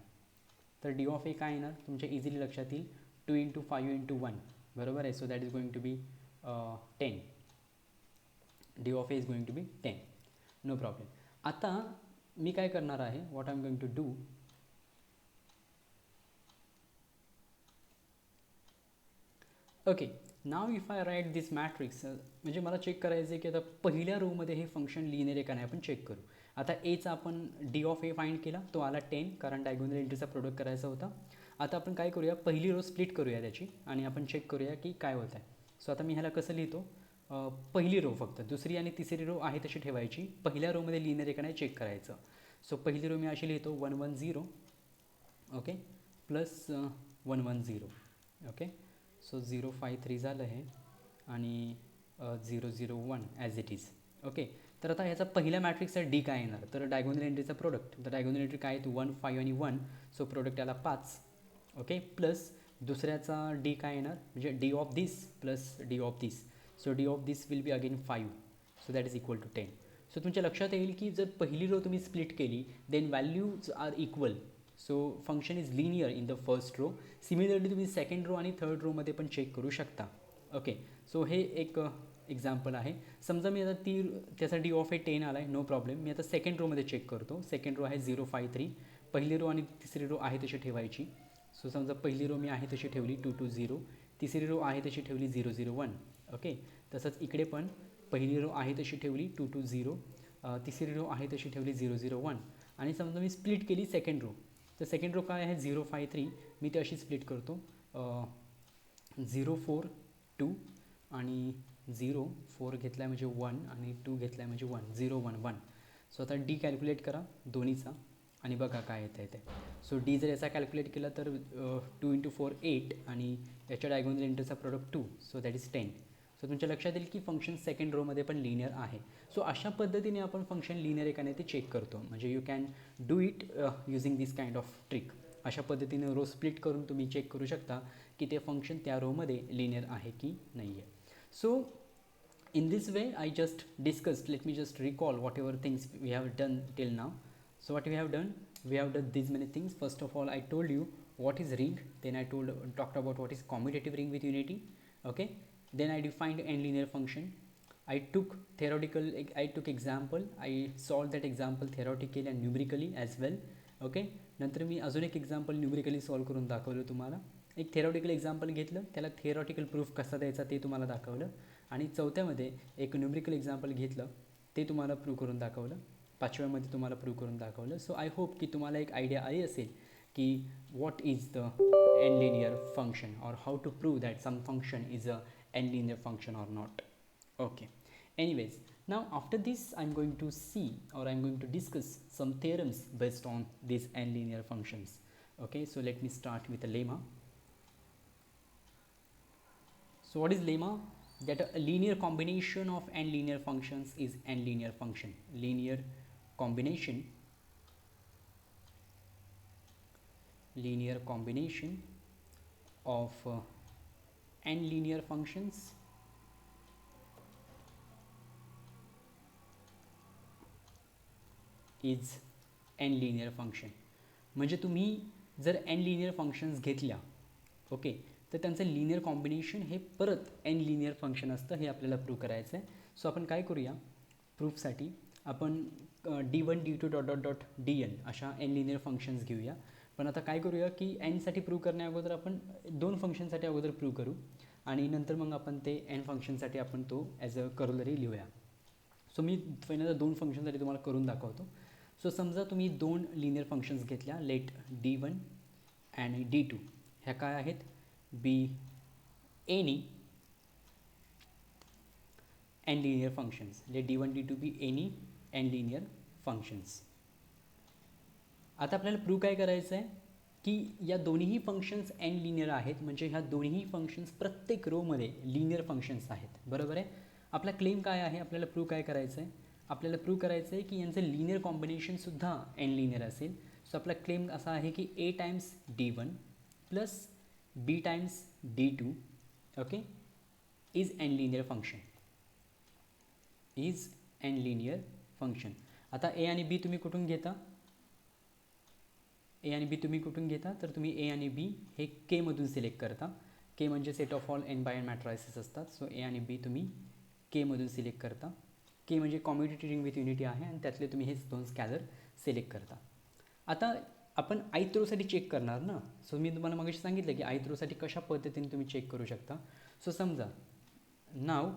तर डी ऑफ ए काय येणार तुमच्या इझिली लक्षात येईल, 2 × 5 × 1 बरोबर आहे. So that is going to be 10. D of A is going to be 10, no problem. आता मी काय करणार आहे, what I am going to do, okay, now if I write this matrix, म्हणजे मला चेक करायचं आहे की आता पहिल्या रोमध्ये हे फंक्शन लिनियर आहे का नाही आपण चेक करू. आता एचा आपण डी ऑफ ए फाइंड केला, तो आला 10, कारण डायगोनल एंट्रीचा प्रोडक्ट करायचा होता. आता आपण काय करूया, पहिली रो स्प्लिट करूया त्याची आणि आपण चेक करूया की काय होत आहे. सो आता मी ह्याला कसं लिहितो, पहिली रो फक्त, दुसरी आणि तिसरी रो आहे तशी ठेवायची, पहिल्या रोमध्ये लिनियर आहे का नाही चेक करायचं. सो पहिली रो मी अशी लिहितो 1 1 0, ओके, प्लस 1 1 0, ओके. सो 0 5 3 झालं आहे आणि 0 0 1 ॲज इट इज. ओके, तर आता ह्याचा पहिल्या मॅट्रिक्सचा डी काय येणार, तर डायगोनल एंट्रीचा प्रोडक्ट, तर डायगोनल एंट्री काय आहे 1 5 आणि 1, सो प्रोडक्ट याला 5. ओके, प्लस दुसऱ्याचा डी काय येणार, म्हणजे D of this plus D of this, so D of this will be again 5, so that is equal to 10. So तुमच्या लक्षात येईल की जर पहिली रो तुम्ही स्प्लिट केली then values are equal, so function is linear in the first row. Similarly तुम्ही second row आणि थर्ड रोमध्ये पण चेक करू शकता. ओके, सो हे एक एक्झाम्पल आहे. समजा मी आता त्याचा डी ऑफ ए 10 आला आहे, नो प्रॉब्लेम. मी आता सेकंड रोमध्ये चेक करतो. सेकंड रो आहे 0 5 3, पहिली रो आणि तिसरी रो आहे तशी ठेवायची. सो समजा पहिली रो मी आहे तशी ठेवली 2 2 0, तिसरी रो आहे तशी ठेवली 0 0 1. ओके, तसंच इकडे पण पहिली रो आहे तशी ठेवली 2 2 0, तिसरी रो आहे तशी ठेवली 0 0 1. आणि समजा मी स्प्लिट केली सेकंड रो, तर सेकंड रो काय आहे 0 5 3, मी ते अशी स्प्लिट करतो 0 4 2 आणि 0 4 घेतला आहे म्हणजे 1 आणि 2 घेतला आहे म्हणजे 1 0 1 1. सो आता डी कॅल्क्युलेट करा दोन्हीचा आणि बघा काय येतं आहे ते. सो डी जर याचा कॅल्क्युलेट केला तर 2 × 4 8 आणि याच्या डायगोनल एंट्रीचा product 2, so that is 10. So तुमच्या लक्षात येईल की फंक्शन सेकंड रोमध्ये पण लिनियर आहे. सो अशा पद्धतीने आपण फंक्शन लिनियर आहे का नाही ते चेक करतो. म्हणजे you can do it using this kind of trick. अशा पद्धतीने रो स्प्लिट करून तुम्ही चेक करू शकता की ते फंक्शन त्या रोमध्ये लिनियर आहे की नाही आहे. So in this way I just discussed, let me just recall whatever things we have done till now. So what we have done these many things. First of all I told you what is ring, then I talked about what is commutative ring with unity. Okay, then I defined n linear function. I took example, I solved that example theoretically and numerically as well. Okay, नंतर मी अजून एक example numerically solve करून दाखवलं तुम्हाला. एक theoretical example घेतलं, त्याला theoretical proof कसा द्यायचा ते तुम्हाला दाखवलं. आणि चौथ्यामध्ये एक न्यूमरिकल एक्झाम्पल घेतलं, ते तुम्हाला प्रूव्ह करून दाखवलं. पाचव्यामध्ये तुम्हाला प्रूव्ह करून दाखवलं. सो आय होप की तुम्हाला एक आयडिया आली असेल की what is the n linear function or how to prove that some function is a n linear function or not. Okay, anyways, now after this I'm going to see or I'm going to discuss some theorems based on these n linear functions. Okay, so let me start with a lemma. So what is lemma? That a linear combination of n linear functions is n linear function. Linear combination of n linear functions is n linear function. म्हणजे तुम्ही जर n linear functions घेतल्या, okay, तर त्यांचं linear combination हे परत n linear function असतं, हे आपल्याला प्रूव्ह करायचं आहे. सो आपण काय करूया, प्रूफसाठी आपण d1 d2 dot dot dot dn अशा n लिनियर फंक्शन्स घेऊया. पण आता काय करूया की n साठी प्रूव्ह करण्या अगोदर आपण दोन फंक्शनसाठी अगोदर प्रूव्ह करू आणि नंतर मग आपण ते n फंक्शनसाठी आपण तो ॲज अ करोलरी लिहूया. सो मी पहिल्यांदा दोन फंक्शनसाठी तुम्हाला करून दाखवतो. सो समजा तुम्ही दोन लिनियर फंक्शन्स घेतल्या, लेट d1 आणि d2, ह्या काय आहेत, be any n linear functions. Let d1 d2 be any n linear functions. आता आपल्याला प्रूव्ह काय करायचं आहे की या दोन्ही फंक्शन्स n लिनियर आहेत, म्हणजे ह्या दोन्ही फंक्शन्स प्रत्येक रोमध्ये लिनियर फंक्शन्स आहेत. बरोबर आहे. आपला क्लेम काय आहे, आपल्याला प्रूव्ह काय करायचं आहे, आपल्याला प्रूव्ह करायचं आहे की यांचं लिनियर कॉम्बिनेशनसुद्धा n लिनियर असेल. सो आपला क्लेम असा आहे की a times d1 plus b times d2, okay, is n linear function, is n linear function. आता a आणि b तुम्ही कुठून घेता, a आणि b तुम्ही कुठून घेता, तर तुम्ही a आणि b हे k मधून सिलेक्ट करता. k म्हणजे set of all n by n matrices असतात. सो a आणि b तुम्ही k मधून सिलेक्ट करता. k म्हणजे कॉम्युटेटिव्ह रिंग विथ युनिटी आहे आणि त्यातले तुम्ही हे दोन स्कॅलर सिलेक्ट करता. आता आपण ith रोसाठी चेक करणार ना. सो मी तुम्हाला मगाशी सांगितलं की ith रोसाठी कशा पद्धतीने तुम्ही चेक करू शकता. सो समजा नाव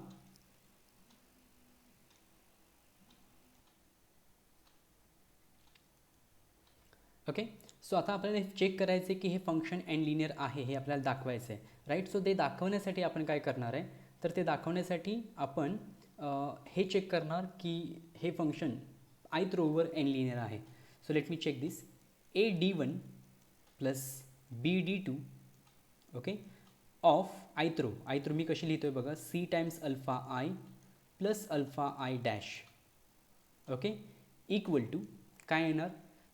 ओके, सो आता आपल्याला हे चेक करायचं आहे की हे फंक्शन n लिनियर आहे, हे आपल्याला दाखवायचं आहे, राईट. सो ते दाखवण्यासाठी आपण काय करणार आहे, तर ते दाखवण्यासाठी आपण हे चेक करणार की हे फंक्शन ith रोवर n लिनियर आहे. So let me check this, a d1 plus b d2, okay, of ith row. ith row मी कशी लिहितोय बघा, c times alpha i plus alpha i dash, okay, equal to काय येणार,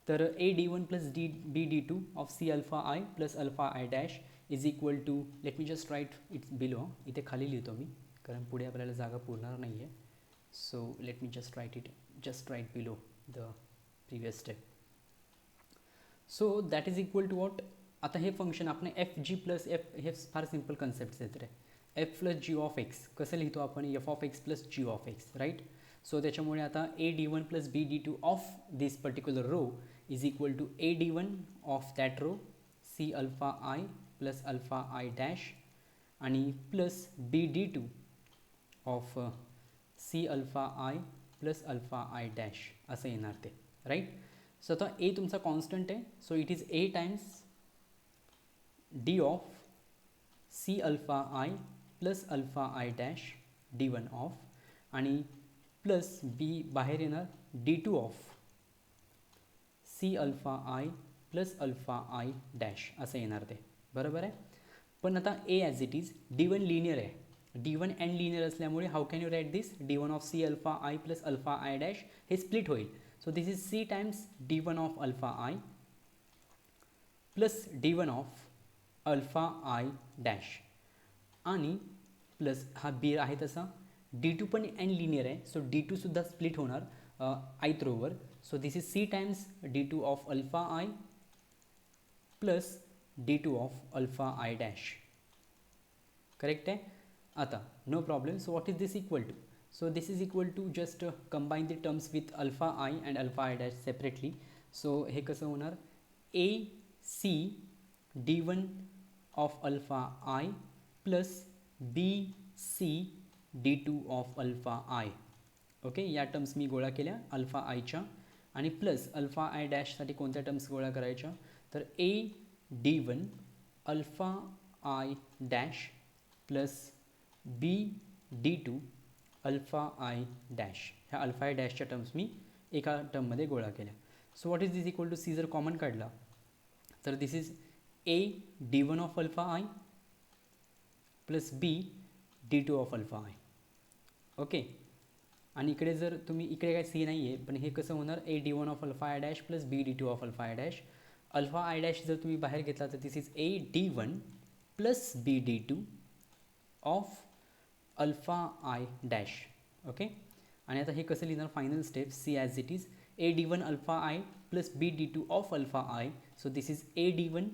तर a d1 plus b d2 of c alpha i plus alpha i dash is equal to, let me just write its below, इथे खाली लिहितो मी कारण पुढे आपल्याला जागा पुरणार नाही आहे. So let me just write it, just write below the previous step. So that is equal to what, आता हे फंक्शन आपण एफ जी प्लस एफ, हे फार सिम्पल कन्सेप्ट आहेत रे. F plus G of X कसं लिहितो आपण, F of X plus G of X, right. So त्याच्यामुळे आता A D one plus B D two of this particular row is equal to A D one of that row C alpha I plus alpha I dash आणि plus B D two of C alpha I plus alpha I dash असं येणार ते, right. So आता ए तुमचा constant आहे, so it is A times D of C alpha I plus alpha I dash D one of आणि plus B बाहेर येणार D two of C alpha I plus alpha I dash असं येणार ते, बरोबर आहे. पण आता A as it is D one linear आहे, डी वन एन लिनियर असल्यामुळे how can you write this, D one of C alpha I plus alpha I dash हे स्प्लिट होईल. So this is C times D one of alpha I plus D one of alpha I dash आणि plus हा B आहे तसा, D two पण n linear आहे, so D two सुद्धा split होणार आयथ रोवर. So this is C times D two of alpha I plus D two of alpha I dash, correct आहे. आता no problem. So what is this equal to, so this is equal to just combine the terms with alpha I and alpha I dash separately. So हे कसं होणार, A C D one of alpha I plus B C D two of alpha I, okay. या terms मी गोळा केल्या alpha आयच्या आणि plus alpha I डॅशसाठी कोणत्या टर्म्स गोळा करायच्या, तर A_D_1 alpha I dash plus B_D_2 alpha I dash. ह्या अल्फा I डॅशच्या टर्म्स मी एका टर्ममध्ये गोळा केल्या. So what is this equal to C जर कॉमन काढला तर this is A_D_1 of alpha I plus B_D_2 of alpha I. Okay. आणि इकडे जर तुम्ही इकडे काय सी नाही आहे पण हे कसं होणार A_D_1 of alpha I dash plus B_D_2 of alpha I dash. Alpha I dash जर तुम्ही बाहेर घेतला तर this is A_D_1 plus B_D_2 of alpha I dash. Okay. आणि आता हे कसं लिहिणार final step C as it is A_D_1 alpha I plus B_D_2 of alpha I. So this is A_D_1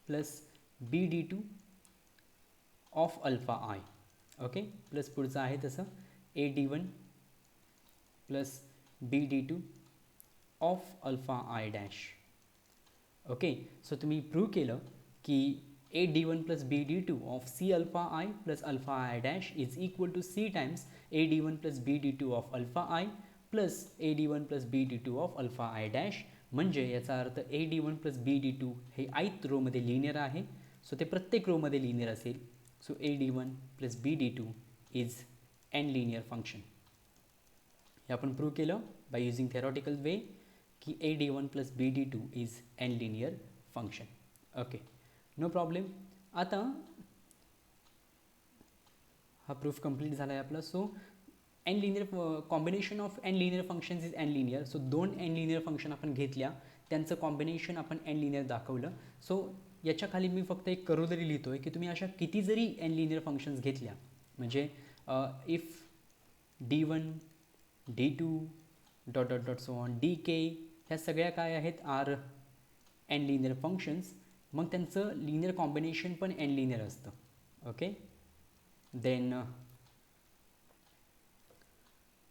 plus B_D_2 of alpha I. Okay. Plus पुढचं आहे तसं A_D_1 plus B_D2 of alpha I dash. Okay. So तुम्ही prove केलं की A_D_1 plus B_D2 of C alpha I plus alpha I dash is equal to C times A_D1 plus B_D2 of alpha I plus A_D1 plus B_D2 of alpha I dash. म्हणजे याचा अर्थ A_D1 plus B_D2 हे ith रोमध्ये linear आहे. So ते प्रत्येक रोमध्ये linear असेल. So A_D1 plus B_D2 is n linear function. हे आपण प्रूव्ह केलं बाय युझिंग थेरॉटिकल वे की A_D1 plus B_D2 is n linear function. Okay, no problem. आता हा प्रूफ कंप्लीट झाला आहे आपला. So n linear combination of n linear functions is n linear. सो दोन एन लिनियर फंक्शन आपण घेतल्या त्यांचं कॉम्बिनेशन आपण एन लिनियर दाखवलं. सो याच्या खाली मी फक्त एक करोलरी लिहितो आहे की तुम्ही अशा किती जरी एन लिनियर फंक्शन्स घेतल्या म्हणजे if D1 D2 dot dot dot so on DK ह्या सगळ्या काय आहेत आर एन लिनियर फंक्शन्स. मग त्यांचं लिनियर कॉम्बिनेशन पण एन लिनियर असतं. Okay. Then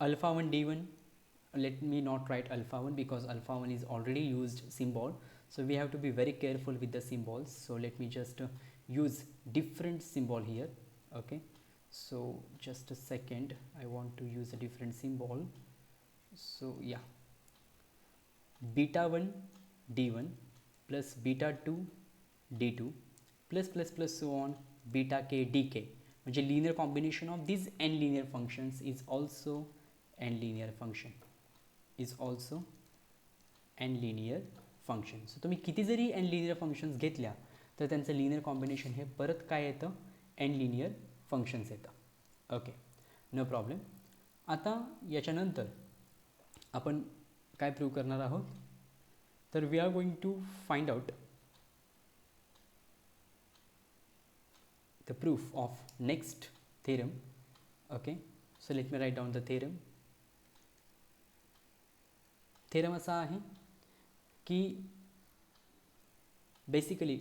alpha 1 D1, let me not write alpha 1 because alpha 1 is already used symbol, so we have to be very careful with the symbols. So let me just use different symbol here. Okay, so just a second, I want to use a different symbol. So yeah, beta 1 D1 plus beta 2 D2 plus so on beta k dk. म्हणजे linear combination of these n linear functions is also n linear function, is also n linear function. So तुम्ही किती जरी n linear functions घेतल्या तर त्यांचं linear combination हे परत काय येतं n linear functions येतं. Okay, no problem. आता याच्यानंतर आपण काय प्रूव्ह करणार आहोत तर we are going to find out the proof of next theorem. Okay, so let me write down the theorem. Theorem असा आहे की basically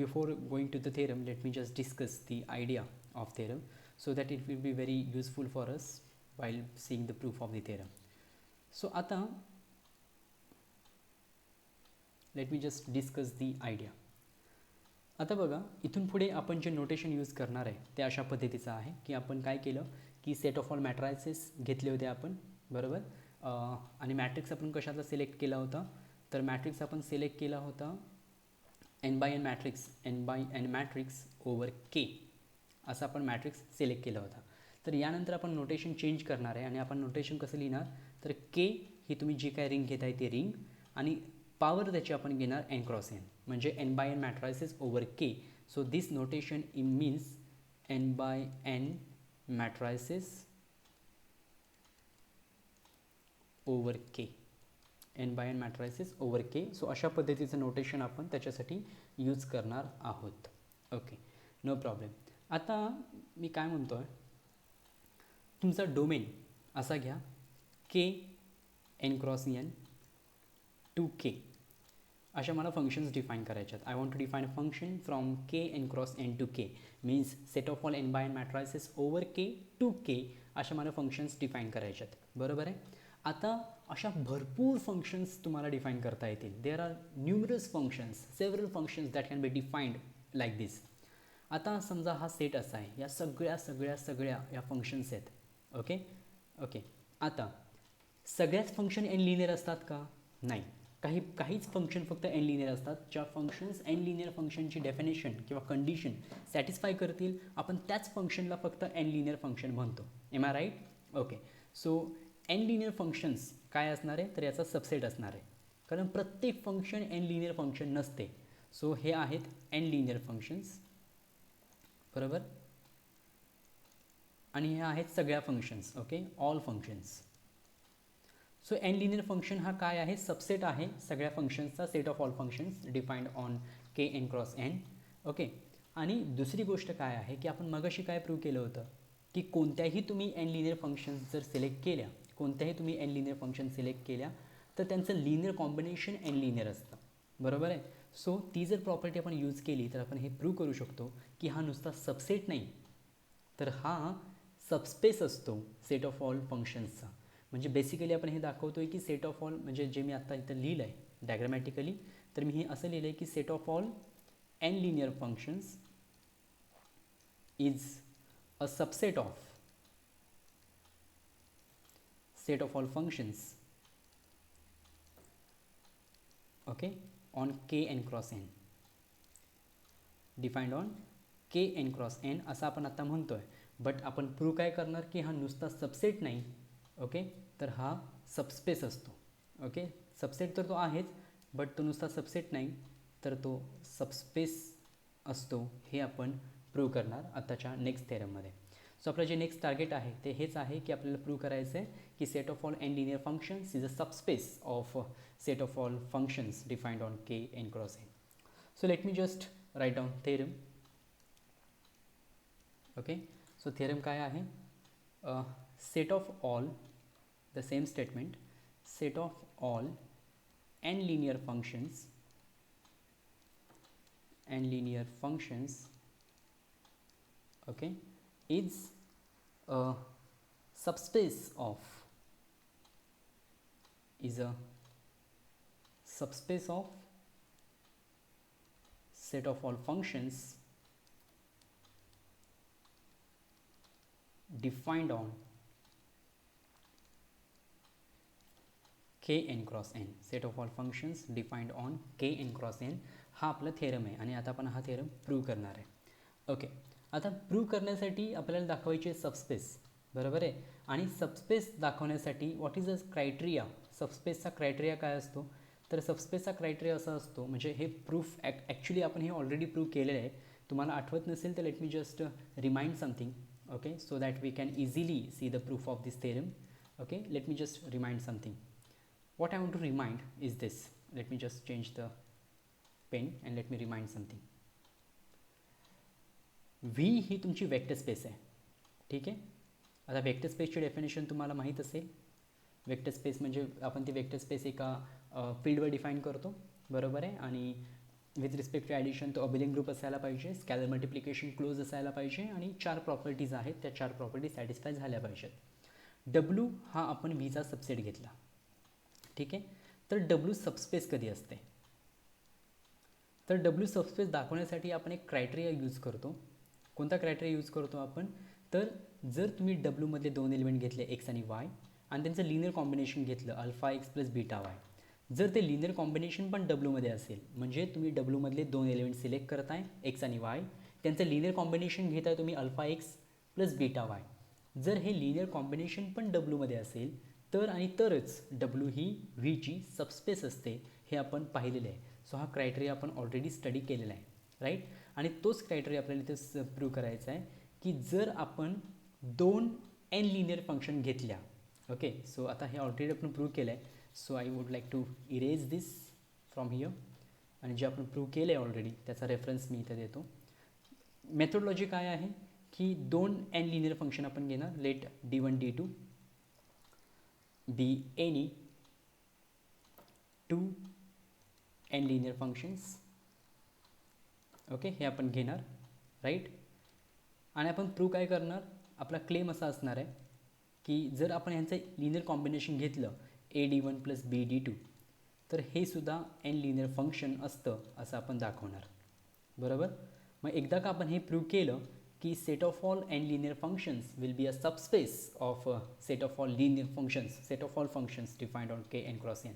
before going to the theorem let me just discuss the idea of theorem so that it will be very useful for us while seeing the proof of the theorem. So आता let me just discuss the idea. आता बघा इथून पुढे आपण जे notation use करणार आहे ते अशा पद्धतीचं आहे की आपण काय केलं की सेट ऑफ ऑल मॅट्रायसेस घेतले होते आपण बरोबर. आणि मॅट्रिक्स आपण कशाचा सिलेक्ट केला होता तर मॅट्रिक्स आपण सिलेक्ट केला होता n by n matrix, n by n matrix over k असं आपण मॅट्रिक्स सिलेक्ट केला होता. तर यानंतर आपण नोटेशन चेंज करणार आहे आणि आपण नोटेशन कसं लिहिणार तर k ही तुम्ही जी काय रिंग घेताय ते रिंग आणि पावर त्याची आपण घेणार n क्रॉस n म्हणजे n by n matrices over k. So this notation means n by n matrices over k, n by n matrices over k. So अशा पद्धतीचं नोटेशन आपण त्याच्यासाठी यूज करणार आहोत. Okay, no problem. आता मी काय म्हणतो आहे तुमचा डोमेन असा घ्या k n cross n to k अशा मला फंक्शन्स डिफाईन करायच्यात. I want to define a function from k n cross n to k means set of all n by n matrices over k to k अशा मला functions define करायच्यात बरोबर आहे. आता अशा भरपूर फंक्शन्स तुम्हाला डिफाईन करता येतील. There are numerous functions, several functions that can be defined like this. आता समजा हा सेट असा आहे, या सगळ्या या फंक्शन्स आहेत. Okay okay. आता सगळ्याच फंक्शन एन लिनियर असतात का नाही. काहीच फंक्शन फक्त एन लिनियर असतात. ज्या फंक्शन्स एन लिनियर फंक्शनची डेफिनेशन किंवा कंडिशन सॅटिस्फाय करतील आपण त्याच फंक्शनला फक्त एन लिनियर फंक्शन म्हणतो. Am I right? Okay. So n linear functions काय असणार आहे तर याचा सबसेट असणार आहे, कारण प्रत्येक फंक्शन एन लिनियर फंक्शन नसते. सो हे आहेत एन लिनियर फंक्शन्स, बरोबर, आणि हे आहेत सगळ्या functions. Okay, all functions. So n linear function हा काय आहे? सबसेट आहे सगळ्या फंक्शन्सचा, set of all functions defined on K n cross n. Okay. आणि दुसरी गोष्ट काय आहे की आपण मगाशी काय प्रूव्ह केलं होतं की कोणत्याही तुम्ही एन लिनियर फंक्शन्स जर सिलेक्ट केल्या, कोणत्याही तुम्ही एन लिनियर फंक्शन सिलेक्ट केल्या तर त्यांचं लिनियर कॉम्बिनेशन एन लिनियर असतं, बरोबर आहे. सो ती जर प्रॉपर्टी आपण यूज केली तर आपण हे प्रूव्ह करू शकतो की हा नुसता सबसेट नाही तर हा सबस्पेस असतो सेट ऑफ ऑल फंक्शन्सचा. म्हणजे बेसिकली आपण हे दाखवतोय की सेट ऑफ ऑल, म्हणजे जे मी आता इथं लिहिलं आहे डायग्रामॅटिकली, तर मी हे असं लिहिलं आहे की set of all n linear functions is a subset of set of all functions, okay, on K n cross n, defined on K n cross n असं आपण आता म्हणतोय. बट आपण प्रूव्ह काय करणार की हा नुसता सबसेट नाही, ओके, तर हा सबस्पेस असतो. ओके, सबसेट तर तो आहेच बट तो नुसता सबसेट नाही तर तो सबस्पेस असतो, हे आपण प्रूव्ह करणार आताच्या नेक्स्ट थेरममध्ये. सो आपलं जे नेक्स्ट टार्गेट आहे ते हेच आहे की आपल्याला प्रूव्ह करायचं आहे की set of all n linear functions is a subspace of set of all functions defined on K n cross n. So let me just write down theorem. Okay, so theorem काय आहे? Set of all, the same statement, set of all n linear functions, okay, is a subspace of set of all functions defined on K n cross n. Set of all functions defined on K n cross n हा आपला theorem आहे आणि आता आपण हा theorem prove करणार आहे. Okay, आता प्रूव्ह करण्यासाठी आपल्याला दाखवायचे सबस्पेस, बरोबर आहे. आणि सबस्पेस दाखवण्यासाठी व्हॉट इज अ क्रायटेरिया, सबस्पेसचा क्रायटेरिया काय असतो तर सबस्पेसचा क्रायटेरिया असा असतो, म्हणजे हे प्रूफ ॲक्च्युली आपण हे ऑलरेडी प्रूव्ह केलेलं आहे. तुम्हाला आठवत नसेल तर let me just remind something, okay, so that we can easily see the proof of this theorem. Okay, let me just remind something. What I want to remind is this. Let me just change the pen and let me remind something. V ही तुमची vector space आहे, ठीक आहे. आता vector स्पेसची definition तुम्हाला माहीत असेल. Vector space म्हणजे आपण ती वेक्टर स्पेस एका फील्डवर डिफाईन करतो, बरोबर आहे. आणि विथ रिस्पेक्ट टू ॲडिशन तो अबिलिंग ग्रुप असायला पाहिजे, स्कॅलर मल्टिप्लिकेशन क्लोज असायला पाहिजे आणि 4 प्रॉपर्टीज आहेत, त्या 4 प्रॉपर्टी सॅटिस्फाय झाल्या पाहिजेत. W हा आपण Vचा सबसेट घेतला, ठीक आहे. तर W सबस्पेस कधी असते तर W सबस्पेस दाखवण्यासाठी आपण एक क्रायटेरिया यूज करतो. कोणता क्रायटेरिया यूज करतो आपण तर जर तुम्ही W मधले 2 एलिमेंट घेतले x आणि y आणि त्यांचं लिनियर कॉम्बिनेशन घेतलं alpha x plus beta Y, जर ते लिनियर कॉम्बिनेशन पण W मध्ये असेल, म्हणजे तुम्ही W मधले 2 एलिमेंट सिलेक्ट करताय x आणि y, त्यांचं लिनियर कॉम्बिनेशन घेताय तुम्ही alpha x plus beta Y, जर हे लिनियर कॉम्बिनेशन पण W मध्ये असेल तर आणि तरच W ही Vची सबस्पेस असते, हे आपण पाहिलेलं आहे. सो हा क्रायटेरिया आपण ऑलरेडी स्टडी केलेला आहे, राईट. आणि तोच क्रायटेरिया आपल्याला इथे प्रूव्ह करायचा आहे की जर आपण 2 एन लिनियर फंक्शन घेतल्या, ओके. सो आता हे ऑलरेडी आपण प्रूव्ह केलं आहे. So I would like to erase this from here, आणि जे आपण प्रूव्ह केलं आहे ऑलरेडी त्याचा रेफरन्स मी इथे देतो. मेथोडॉलॉजी काय आहे की 2 एन लिनियर फंक्शन आपण घेणार, let D1 D2 be any 2 n linear functions, okay, हे आपण घेणार, राईट. आणि आपण प्रूव्ह काय करणार, आपला क्लेम असा असणार आहे की जर आपण यांचं लिनियर कॉम्बिनेशन घेतलं AD1 प्लस BD2 तर हे सुद्धा एन लिनियर फंक्शन असतं असं आपण दाखवणार, बरोबर. मग एकदा का आपण हे प्रूव्ह केलं की set of all n linear functions will be a subspace of set of all linear functions, set of all functions defined on K n cross n.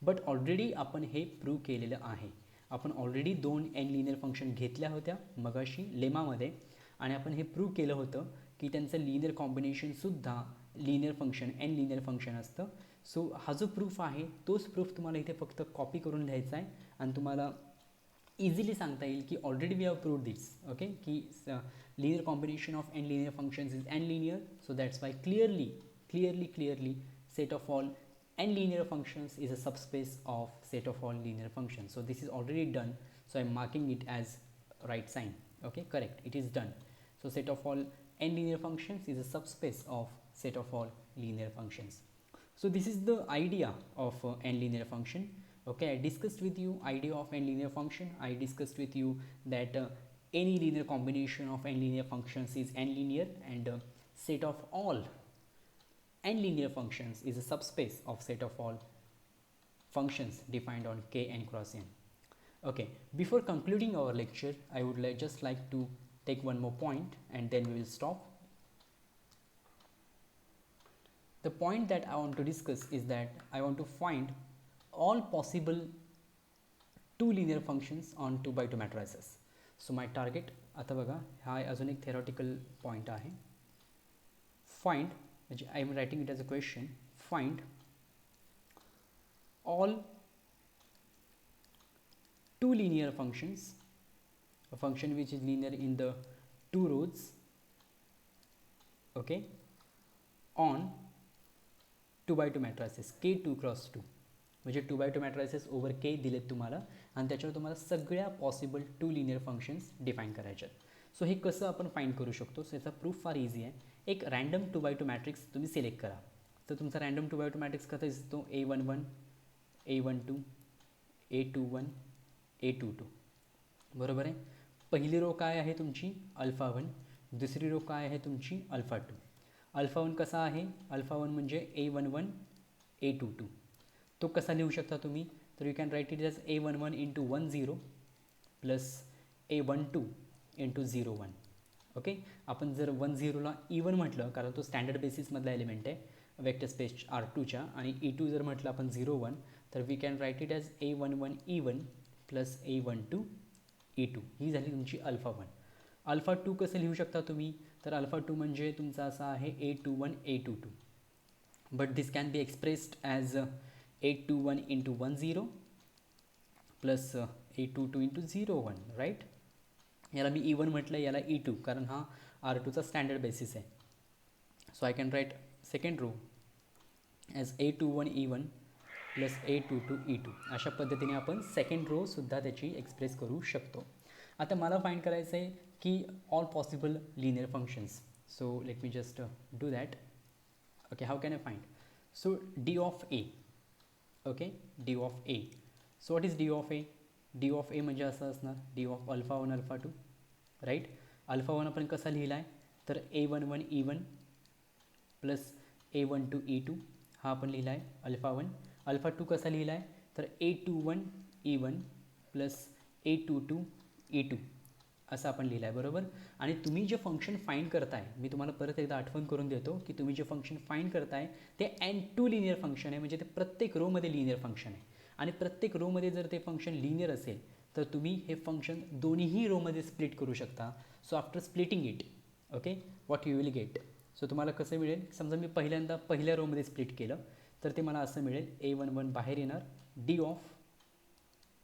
But already आपण हे प्रूव्ह केलेलं आहे. आपण ऑलरेडी 2 n लिनियर फंक्शन घेतल्या होत्या मगाशी लेमामध्ये आणि आपण हे प्रूव्ह केलं होतं की त्यांचं लिनियर कॉम्बिनेशनसुद्धा linear function n linear function असतं. सो हा जो प्रूफ आहे तोच प्रूफ तुम्हाला इथे फक्त कॉपी करून लिहायचा आहे आणि तुम्हाला इझिली सांगता येईल की already we have proved this. Okay, की linear combination of n linear functions is n linear, so that's why clearly set of all n linear functions is a subspace of set of all linear functions. So this is already done, so I'm marking it as right sign. Okay, correct, it is done. So set of all n linear functions is a subspace of set of all linear functions. So this is the idea of n linear function. Okay, I discussed with you idea of n linear function. I discussed with you that any linear combination of n linear functions is n linear, and set of all n linear functions is a subspace of set of all functions defined on K n cross n. Okay, before concluding our lecture, I would just like to take one more point and then we will stop. The point that I want to discuss is that I want to find all possible 2 linear functions on 2 by 2 matrices. So my target, आता बघा हा अजून एक theoretical point आहे. Find, I am writing it as a question, find all 2 linear functions, a function which is linear in the 2 rows, okay, on 2 by 2 matrices K 2 cross 2. म्हणजे 2 by 2 matrices over K दिलेत तुम्हाला आणि त्याच्यावर तुम्हाला सगळ्या possible 2 linear functions define करायचे आहेत. So हे कसं आपण फाइंड करू शकतो? सो याचा प्रूफ फार इझी आहे. एक रँडम 2 by 2 मॅट्रिक्स तुम्ही सिलेक्ट करा. तर तुमचा रँडम 2 by 2 मॅट्रिक्स कसा दिसतो? A11, A12, A21, A22. बरोबर आहे. पहिली रो काय आहे तुमची? अल्फा 1. दुसरी रो काय आहे तुमची? अल्फा 2. अल्फा 1 कसा आहे? अल्फा 1 म्हणजे A11, A22. तो कसा लिहू शकता तुम्ही? तर you can write it as A11 into 1 0 plus A12 into 0 1. Okay, आपण जर 1 0ला E1 म्हटलं, कारण तो स्टँडर्ड बेसिसमधला एलिमेंट आहे वेक्टर स्पेस R2च्या, आणि E2 जर म्हटलं आपण 0 1, तर we can write it as A11 E1 plus A12 E2. ही झाली तुमची अल्फा 1. अल्फा 2 कसं लिहू शकता तुम्ही? तर अल्फा 2 म्हणजे तुमचा असा आहे A21 A22, but this can be expressed as A21 into 1 0 plus A22 into 0 1, right. याला मी E1 म्हटलं, याला E2, कारण हा R2चा स्टँडर्ड बेसिस आहे. So I can write second row as A21 E1 plus A22 E2. अशा पद्धतीने आपण सेकंड रो सुद्धा त्याची एक्सप्रेस करू शकतो. आता मला फाइंड करायचं आहे की all possible linear functions. So let me just do that. Okay, how can I find? So D of A. Okay, D of A. So what is D of A? D of A म्हणजे असं असणार D of alpha 1 alpha 2, right. Alpha 1 आपण कसा लिहिला आहे? तर A11 E1 plus A12 E2 हा आपण लिहिला आहे अल्फा 1. अल्फा 2 कसा लिहिला आहे? तर A21 E1 plus A22 E2 असं आपण लिहिलं आहे, बरोबर. आणि तुम्ही जे फंक्शन फाइंड करताय, मी तुम्हाला परत एकदा आठवण करून देतो की तुम्ही जे फंक्शन फाइंड करताय ते n2 लिनियर फंक्शन आहे, म्हणजे ते प्रत्येक रोमध्ये लिनियर फंक्शन आहे. आणि प्रत्येक रोमध्ये जर ते फंक्शन लिनियर असेल तर तुम्ही हे फंक्शन दोन्हीही रोमध्ये स्प्लिट करू शकता. So after splitting it, okay, what you will gate? So तुम्हाला कसं मिळेल? समजा मी पहिल्यांदा पहिल्या रोमध्ये स्प्लिट केलं तर ते मला असं मिळेल. A11 बाहेर येणार, D of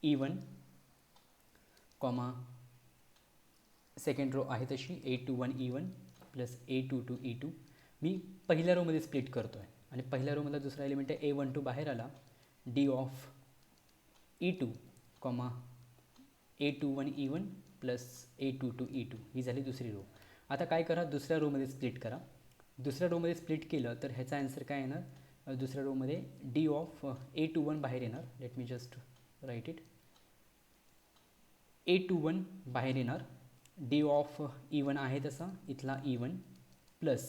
E1 comma second row आहे तशी A21 E1 plus A22 E2. मी पहिल्या रोमध्ये स्प्लिट करतो आहे आणि पहिल्या रोमधला दुसरा एलिमेंट आहे A12 बाहेर आला, D of E2 comma A21 E1 plus A22 E2. ही झाली दुसरी रो. आता काय करा? दुसऱ्या रोमध्ये स्प्लिट करा. दुसऱ्या रोमध्ये स्प्लिट केलं तर ह्याचा आन्सर काय येणार? दुसऱ्या रोमध्ये D ऑफ A21 बाहेर येणार. Let me just write it. A21 बाहेर येणार, D ऑफ E1 आहे तसा इथला E1 प्लस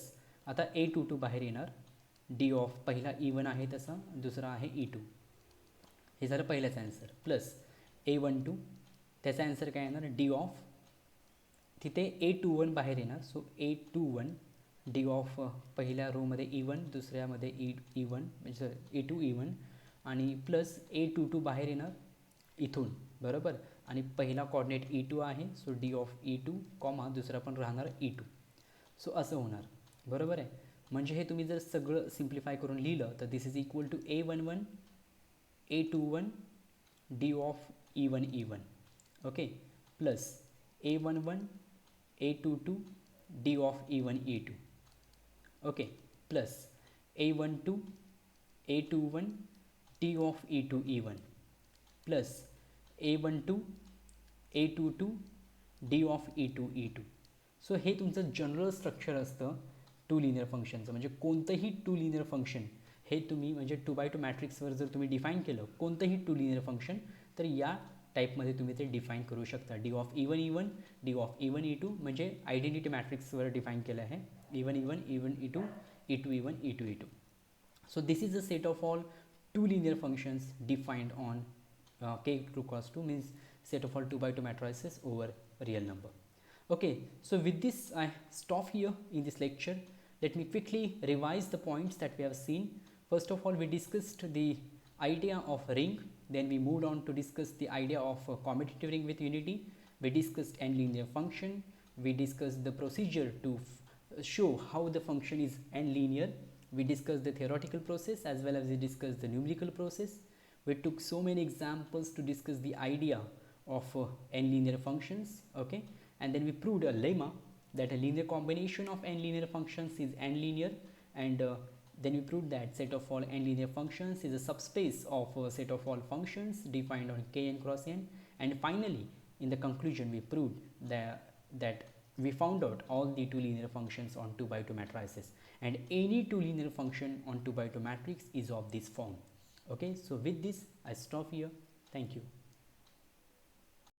आता A22 बाहेर येणार, D ऑफ पहिला E1 आहे तसा दुसरा आहे E2. हे झालं पहिल्याचा आन्सर. प्लस A12 त्याचा आन्सर काय येणार? D ऑफ तिथे A21 बाहेर येणार, सो A21 D ऑफ पहिल्या रोमध्ये E1 दुसऱ्यामध्ये E1 म्हणजे E2 E1 आणि प्लस A22 बाहेर येणार इथून, बरोबर. आणि पहिला कॉर्डिनेट E2 आहे, so D of E2 comma दुसरा पण राहणार E2. सो असं होणार, बरोबर आहे. म्हणजे हे तुम्ही जर सगळं सिम्प्लिफाय करून लिहिलं तर this is equal to A11 A21 D of E1 E1, okay, plus A11 A22 D of E1 E2, okay, plus A12 A21 D of E2 E1, plus A12 A22 D of E2 E2. So हे तुमचं general structure असतं two linear फंक्शनचं. म्हणजे कोणतंही to linear function हे तुम्ही म्हणजे 2x2 मॅट्रिक्सवर जर तुम्ही डिफाईन केलं कोणतंही टू लिनियर फंक्शन, तर या टाईपमध्ये तुम्ही ते डिफाईन करू शकता. D of E1 E1 D of E1 E2 म्हणजे आयडेंटिटी मॅट्रिक्सवर डिफाईन केलं आहे. E1 E1 E1 E2 E2 E1 E2 E2. So this is a set of all two linear functions defined on k equals to means set of all 2x2 matrices over real number. Okay, so with this I stop here in this lecture. Let me quickly revise the points that we have seen. First of all, we discussed the idea of ring, then we moved on to discuss the idea of commutative ring with unity. We discussed n linear function. We discussed the procedure to show how the function is n linear. We discussed the theoretical process as well as we discussed the numerical process. We took so many examples to discuss the idea of n linear functions, okay, and then we proved a lemma that a linear combination of n linear functions is n linear, and then we proved that set of all n linear functions is a subspace of a set of all functions defined on Kn cross n, and finally in the conclusion we proved that we found out all the two linear functions on 2x2 matrices, and any two linear function on 2x2 matrix is of this form. Okay, so with this I stop here. Thank you.